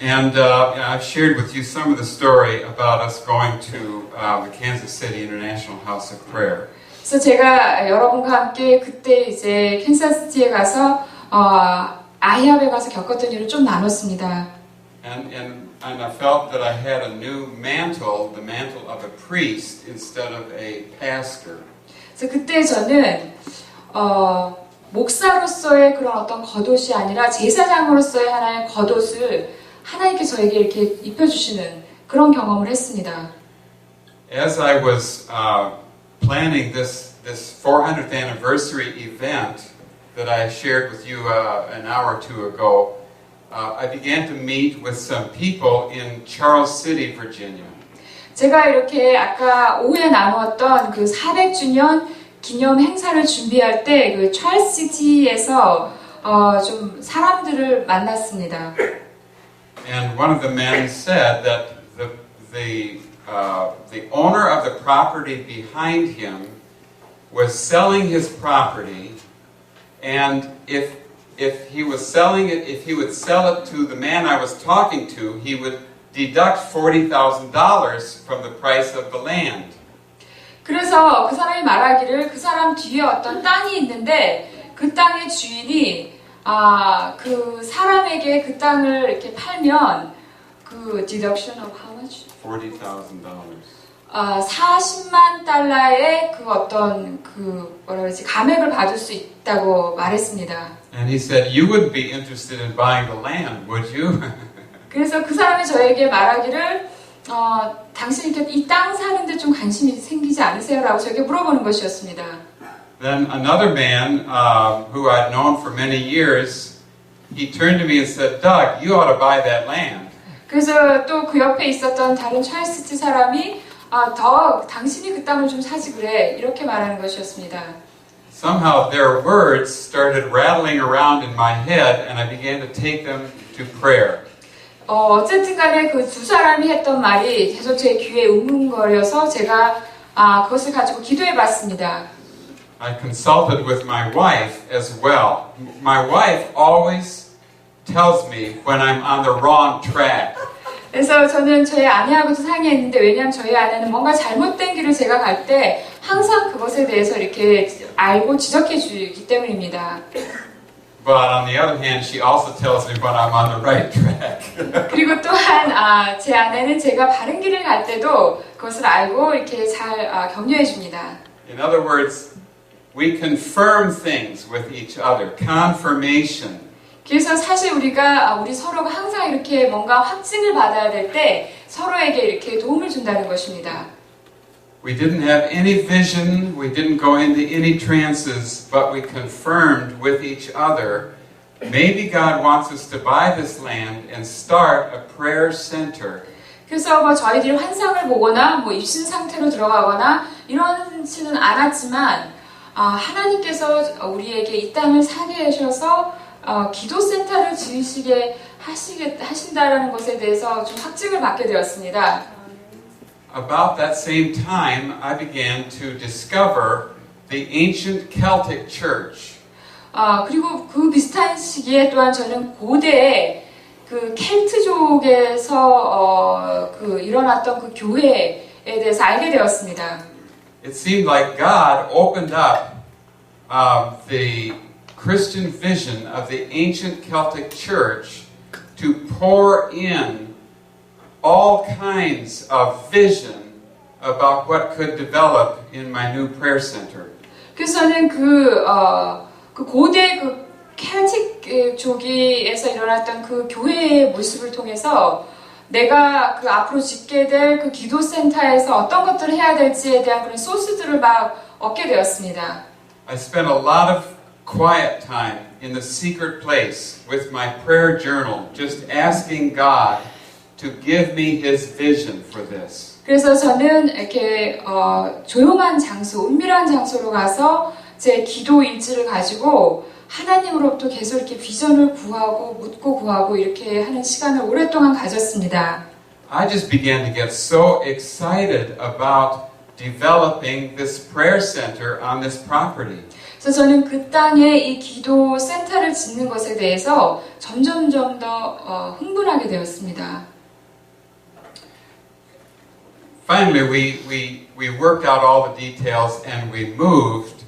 And I've shared with you some of the story about us going to the Kansas City International House of Prayer. 그래서 제가 여러분과 함께 그때 이제 캔사스시티에 가서 아이합에 가서 겪었던 일을 좀 나눴습니다. And I felt that I had a new mantle, the mantle of a priest instead of a pastor. 그래서 그때 저는 목사로서의 그런 어떤 겉옷이 아니라 제사장으로서의 하나의 겉옷을 하나님께 저에게 이렇게 입혀주시는 그런 경험을 했습니다. As I was planning this 400th anniversary event that I shared with you an hour or two ago, I began to meet with some people in Charles City, Virginia. 제가 이렇게 아까 오후에 나누었던 그 400주년 기념 행사를 준비할 때 그 찰스 시티에서 좀 사람들을 만났습니다. And one of the men said that the owner of the property behind him was selling his property, and if he was selling it, if he would sell it to the man I was talking to, he would deduct $40,000 from the price of the land. 그래서 그 사람이 말하기를 그 사람 뒤에 어떤 땅이 있는데 그 땅의 주인이 그 사람에게 그 땅을 이렇게 팔면 그 deduction of how much? $40,000. 40만 달러의 그 어떤 그 뭐라 그러지 감액을 받을 수 있다고 말했습니다. And he said, "You wouldn't be interested in buying the land, would you?" 그래서 그 사람이 저에게 말하기를 당신이 이 땅 사는데 좀 관심이 생기지 않으세요?라고 저에게 물어보는 것이었습니다. Then another man who I'd known for many years, he turned to me and said, "Doug, you ought to buy that land." 그래서 또 그 옆에 있었던 다른 찰스티 사람이 당신이 그 땅을 좀 사지 그래 이렇게 말하는 것이었습니다. Somehow their words started rattling around in my head, and I began to take them to prayer. 어쨌든 간에 그 두 사람이 했던 말이 계속 제 귀에 웅웅거려서 제가 그것을 가지고 기도해 봤습니다. I consulted with my wife as well. My wife always tells me when I'm on the wrong track. 그래서 저는 저희 아내하고도 상의했는데 왜냐하면 저희 아내는 뭔가 잘못된 길을 제가 갈 때 항상 그것에 대해서 이렇게 알고 지적해 주기 때문입니다. But on the other hand, she also tells me when I'm on the right track. 그리고 또한 제 아내는 제가 바른 길을 갈 때도 그것을 알고 이렇게 잘 격려해 줍니다. In other words, we confirm things with each other. Confirmation. 그래서 사실 우리가 우리 서로가 항상 이렇게 뭔가 확증을 받아야 될 때 서로에게 이렇게 도움을 준다는 것입니다. We didn't have any vision, we didn't go into any trances, but we confirmed with each other, maybe God wants us to buy this land and start a prayer center. 그래서 저희들이 환상을 보거나 입신 상태로 들어가거나 이런지는 않았지만 하나님께서 우리에게 이 땅을 사게 하셔서 기도 센터를 지으시게 하신다라는 것에 대해서 좀 확증을 받게 되었습니다. About that same time, I began to discover the ancient Celtic church. 그리고 그 비슷한 시기에 또한 저는 고대의 그 켈트족에서 그 일어났던 그 교회에 대해서 알게 되었습니다. It seemed like God opened up the Christian vision of the ancient Celtic church to pour in all kinds of vision about what could develop in my new prayer center. 그래서 저는 그 고대 그 켈틱 조기에서 일어났던 그 교회의 모습을 통해서 내가 그 앞으로 짓게 될 그 기도 센터에서 어떤 것들을 해야 될지에 대한 그런 소스들을 막 얻게 되었습니다. I spent a lot of quiet time in the secret place with my prayer journal, just asking God to give me His vision for this. 그래서 저는 이렇게 조용한 장소, 은밀한 장소로 가서 제 기도 일지를 가지고 하나님으로부터 계속 이렇게 비전을 구하고 묻고 구하고 이렇게 하는 시간을 오랫동안 가졌습니다. I just began to get so excited about developing this prayer center on this property. 그래서 저는 그 땅에 이 기도 센터를 짓는 것에 대해서 점점점 더 흥분하게 되었습니다. Finally, we worked out all the details and we moved,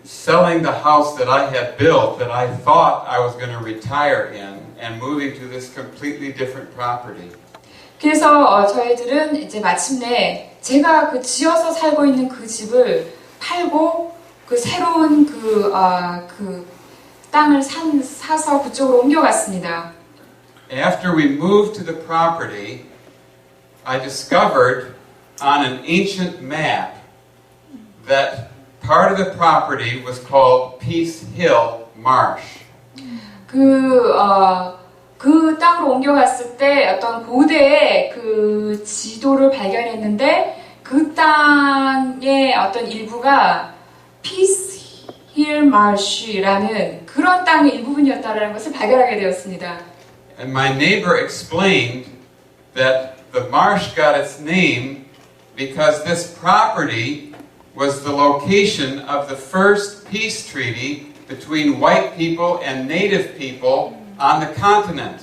selling the house that I had built that I thought I was going to retire in and moving to this completely different property. 그래서 저희들은 이제 마침내 제가 그 지어서 살고 있는 그 집을 팔고 그 새로운 그 땅을 사서 그쪽으로 옮겨갔습니다. After we moved to the property, I discovered on an ancient map that part of the property was called Peace Hill Marsh. 그 땅으로 옮겨갔을 때 어떤 고대의 그 지도를 발견했는데 그 땅의 어떤 일부가 Peace Hill Marsh라는 그런 땅의 일부분이었다는 것을 발견하게 되었습니다. And my neighbor explained that the marsh got its name because this property was the location of the first peace treaty between white people and native people on the continent.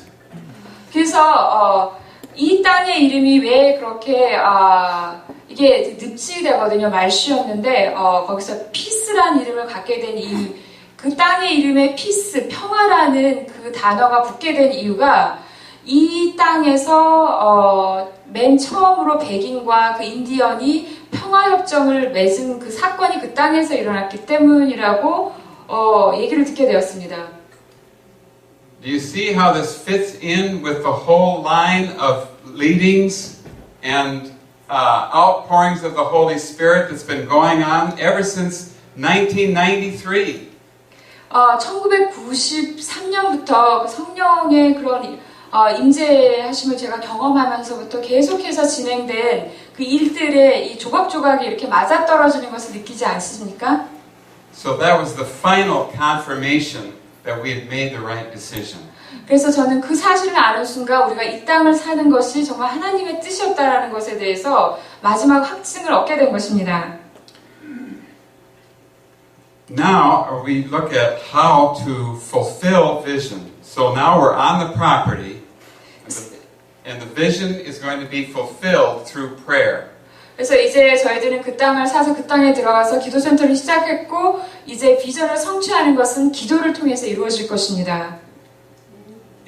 그래서 이 땅의 이름이 왜 그렇게 이게 늪지대거든요. 말쉬였는데 거기서 피스라는 이름을 갖게 된 그 땅의 이름에 피스, 평화라는 그 단어가 붙게 된 이유가 이 땅에서 맨 처음으로 백인과 그 인디언이 평화협정을 맺은 그 사건이 그 땅에서 일어났기 때문이라고 얘기를 듣게 되었습니다. Do you see how this fits in with the whole line of leadings and outpourings of the Holy Spirit that's been going on ever since 1993? 1993년부터 성령의 그런 임재하심을 제가 경험하면서부터 계속해서 진행된 그 일들의 이 조각조각이 이렇게 맞아떨어지는 것을 느끼지 않습니까? So that was the final confirmation that we had made the right decision. 그래서 저는 그 사실을 아는 순간 우리가 이 땅을 사는 것이 정말 하나님의 뜻이었다라는 것에 대해서 마지막 확증을 얻게 된 것입니다. Now we look at how to fulfill vision. So now we're on the property, and the vision is going to be fulfilled through prayer. 그래서 이제 저희들은 그 땅을 사서 그 땅에 들어가서 기도센터를 시작했고 이제 비전을 성취하는 것은 기도를 통해서 이루어질 것입니다.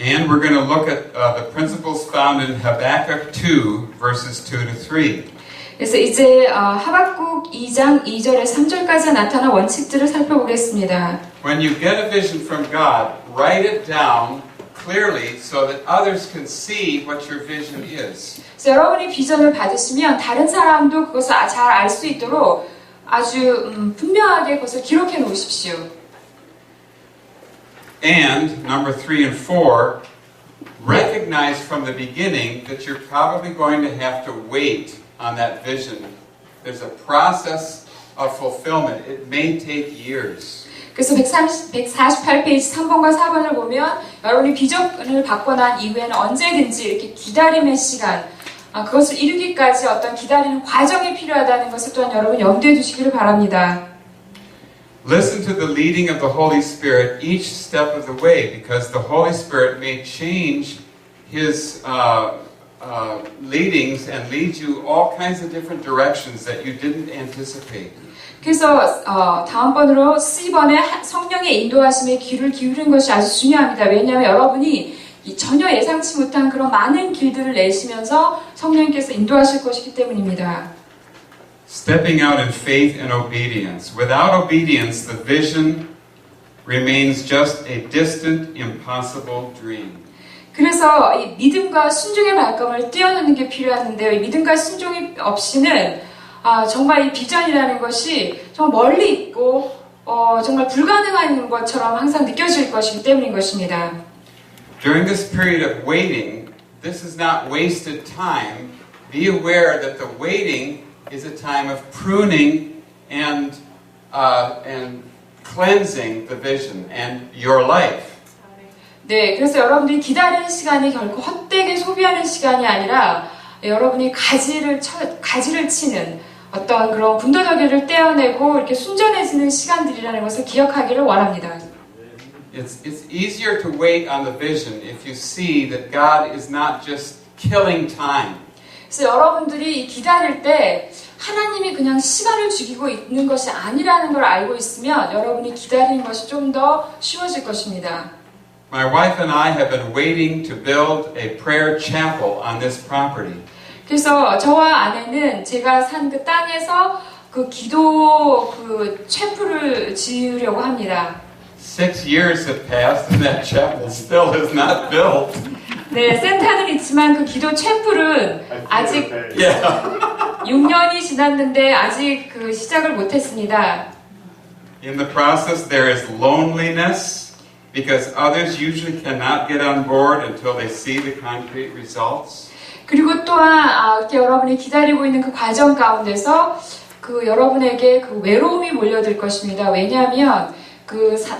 And we're going to look at the principles found in Habakkuk 2, verses 2 to 3. 그래서 이제 하박국 2장 2절에서 3절까지 나타난 원칙들을 살펴보겠습니다. When you get a vision from God, write it down clearly so that others can see what your vision is. 그래서 여러분이 비전을 받으시면 다른 사람도 그것을 잘 알 수 있도록 아주 분명하게 그것을 기록해 놓으십시오. And number 3 and 4, recognize from the beginning that you're probably going to have to wait on that vision. There's a process of fulfillment. It may take years. 그래서 148페이지 3번과 4번을 보면 여러분이 비전을 받고 난 이후에는 언제든지 이렇게 기다림의 시간, 그것을 이루기까지 어떤 기다리는 과정이 필요하다는 것을 또한 여러분 염두에 두시기를 바랍니다. Listen to the leading of the Holy Spirit each step of the way, because the Holy Spirit may change His leadings and lead you all kinds of different directions that you didn't anticipate. 그래서 다음번으로 C번에 성령의 인도하심에 귀를 기울이는 것이 아주 중요합니다. 왜냐하면 여러분이 전혀 예상치 못한 그런 많은 길들을 내시면서 성령께서 인도하실 것이기 때문입니다. Stepping out in faith and obedience. Without obedience, the vision remains just a distant, impossible dream. 그래서 이 믿음과 순종의 발걸음을 뛰어넘는 게 필요한데요. 이 믿음과 순종이 없이는 정말 이 비전이라는 것이 정말 멀리 있고 정말 불가능한 것처럼 항상 느껴질 것이기 때문인 것입니다. During this period of waiting, this is not wasted time. Be aware that the waiting is a time of pruning and cleansing the vision and your life. 네, 그래서 여러분들이 기다리는 시간이 결코 헛되게 소비하는 시간이 아니라 여러분이 가지를 치는 어떤 그런 군더더기를 떼어내고 이렇게 순전해지는 시간들이라는 것을 기억하기를 원합니다. It's easier to wait on the vision if you see that God is not just killing time. 그래서 여러분들이 기다릴 때 하나님이 그냥 시간을 죽이고 있는 것이 아니라는 걸 알고 있으면 여러분이 기다리는 것이 좀 더 쉬워질 것입니다. My wife and I have been waiting to build a prayer chapel on this property. 그래서 저와 아내는 제가 산 그 땅에서 그 기도 그 채플을 지으려고 합니다. 6 years have passed and that chapel still is not built. 네, 센터는 있지만 그 기도 채플은 아직 Yeah. 6년이 지났는데 아직 그 시작을 못했습니다. In the process, there is loneliness because others usually cannot get on board until they see the concrete results. 그리고 또한 이렇게 여러분이 기다리고 있는 그 과정 가운데서 그 여러분에게 그 외로움이 몰려들 것입니다. 왜냐하면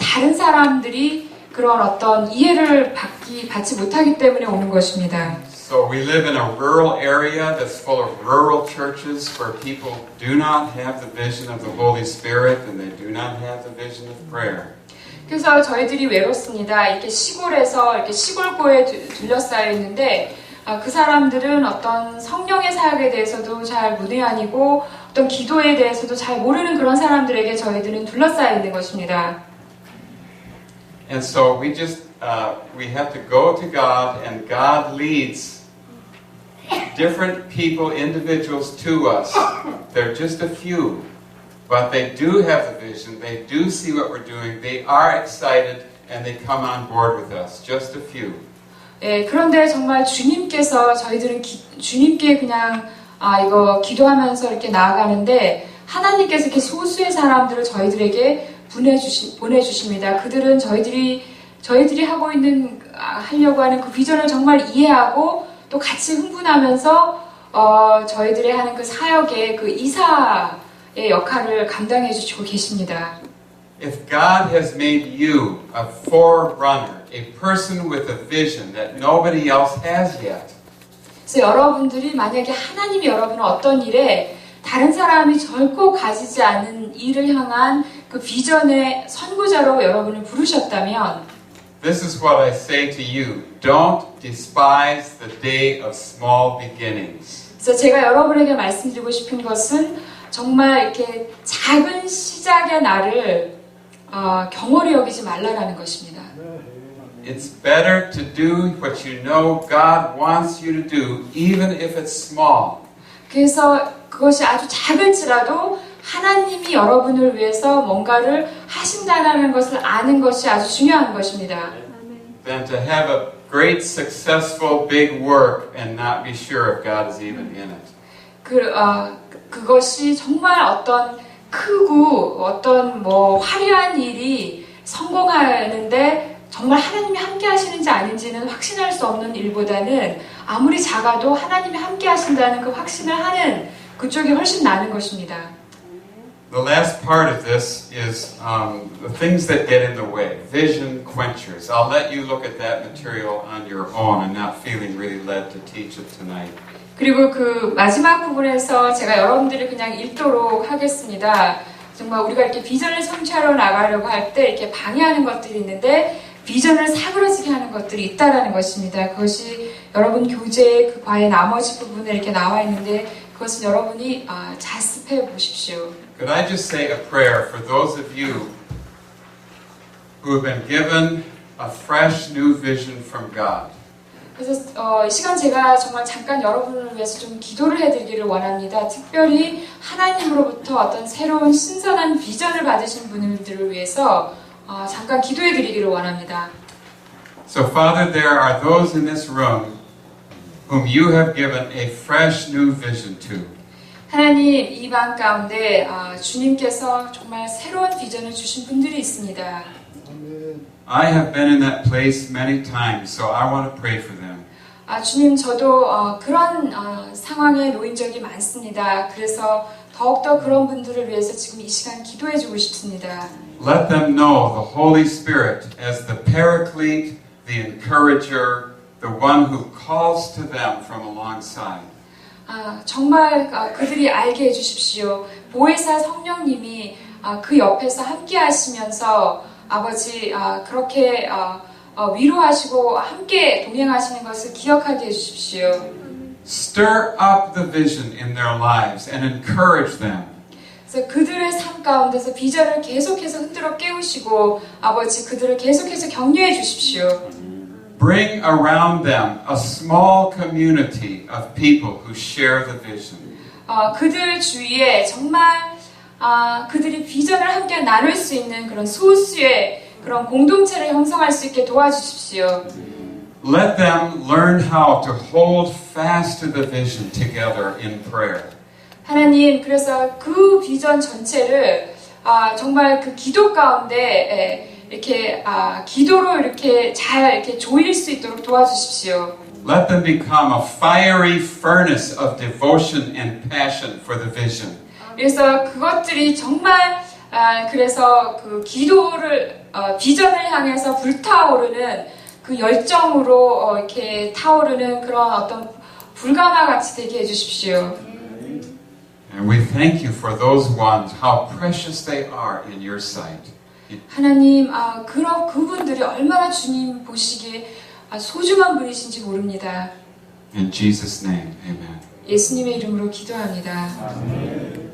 다른 사람들이 그런 어떤 이해를 받지 못하기 때문에 오는 것입니다. So we live in a rural area that's full of rural churches where people do not have the vision of the Holy Spirit and they do not have the vision of prayer. 그래서 저희들이 외롭습니다. 이렇게 시골에서 이렇게 시골고에 둘러싸여 있는데 그 사람들은 어떤 성령의 사역에 대해서도 잘 문외한이고 어떤 기도에 대해서도 잘 모르는 그런 사람들에게 저희들은 둘러싸여 있는 것입니다. And so we have to go to God and God leads different people, individuals to us. They're just a few, but they do have the vision, they do see what we're doing, they are excited and they come on board with us, just a few. 예, 그런데 정말 주님께서 저희들은 주님께 그냥 이거 기도하면서 이렇게 나아가는데 하나님께서 이렇게 소수의 사람들을 저희들에게 보내주십니다. 그들은 저희들이 하려고 하는 그 비전을 정말 이해하고 또 같이 흥분하면서 저희들이 하는 그 사역의 그 이사의 역할을 감당해 주시고 계십니다. If God has made you a forerunner, a person with a vision that nobody else has yet, 그래서 여러분들이 만약에 하나님이 여러분을 어떤 일에 다른 사람이 결코 가지지 않은 일을 향한 그 비전의 선구자로 여러분을 부르셨다면 this is what I say to you. Don't despise the day of small beginnings. 그래서 제가 여러분에게 말씀드리고 싶은 것은 정말 이렇게 작은 시작의 날을 경홀히 여기지 말라라는 것입니다. It's better to do what you know God wants you to do, even if it's small. 그래서 그것이 아주 작을지라도 하나님이 여러분을 위해서 뭔가를 하신다는 것을 아는 것이 아주 중요한 것입니다. Than to have a great, successful, big work and not be sure if God is even in it. 그것이 정말 어떤 크고 어떤 화려한 일이 성공하는데 정말 하나님이 함께 하시는지 아닌지는 확신할 수 없는 일보다는 아무리 작아도 하나님이 함께 하신다는 그 확신을 하는 그쪽이 훨씬 나은 것입니다. The last part of this is the things that get in the way. Vision quenchers. I'll let you look at that material on your own. I'm not feeling really led to teach it tonight. 그리고 그 마지막 부분에서 제가 여러분들이 그냥 읽도록 하겠습니다. 정말 우리가 이렇게 비전을 성취하러 나가려고 할 때 이렇게 방해하는 것들이 있는데 비전을 사그러지게 하는 것들이 있다라는 것입니다. 그것이 여러분 교재의 그 과의 나머지 부분에 이렇게 나와 있는데 그것은 여러분이 자습해 보십시오. Could I just say a prayer for those of you who have been given a fresh new vision from God? 그래서 이 시간 제가 정말 잠깐 여러분을 위해서 좀 기도를 해드리기를 원합니다. 특별히 하나님으로부터 어떤 새로운 신선한 비전을 받으신 분들을 위해서 잠깐 기도해드리기를 원합니다. So, Father, there are those in this room whom you have given a fresh new vision to. 하나님 이 방 가운데 주님께서 정말 새로운 비전을 주신 분들이 있습니다. I have been in that place many times, so I want to pray for them. 주님 저도 그런 상황에 놓인 적이 많습니다. 그래서 더욱더 그런 분들을 위해서 지금 이 시간 기도해주고 싶습니다. Let them know the Holy Spirit as the Paraclete, the Encourager, the one who calls to them from alongside. 정말 그들이 알게 해주십시오. 보혜사 성령님이 그 옆에서 함께 하시면서 아버지 그렇게 위로하시고 함께 동행하시는 것을 기억하게 해주십시오. Stir up the vision in their lives and encourage them. 그래서 그들의 삶 가운데서 비전을 계속해서 흔들어 깨우시고 아버지 그들을 계속해서 격려해 주십시오. Bring around them a small community of people who share the vision. 그들 주위에 정말 그들이 비전을 함께 나눌 수 있는 그런 소수의 그런 공동체를 형성할 수 있게 도와주십시오. Let them learn how to hold fast to the vision together in prayer. 하나님, 그래서 그 비전 전체를 정말 그 기도 가운데 이렇게 기도로 이렇게 잘 이렇게 조일 수 있도록 도와주십시오. Let them become a fiery furnace of devotion and passion for the vision. 그래서 그것들이 정말 그래서 그 기도를 비전을 향해서 불타오르는 그 열정으로 이렇게 타오르는 그런 어떤 불가마 같이 되게 해주십시오. And we thank you for those ones, how precious they are in your sight. 하나님, 그런 그분들이 얼마나 주님 보시기에 소중한 분이신지 모릅니다. In Jesus' name, amen. 예수님의 이름으로 기도합니다. 아멘.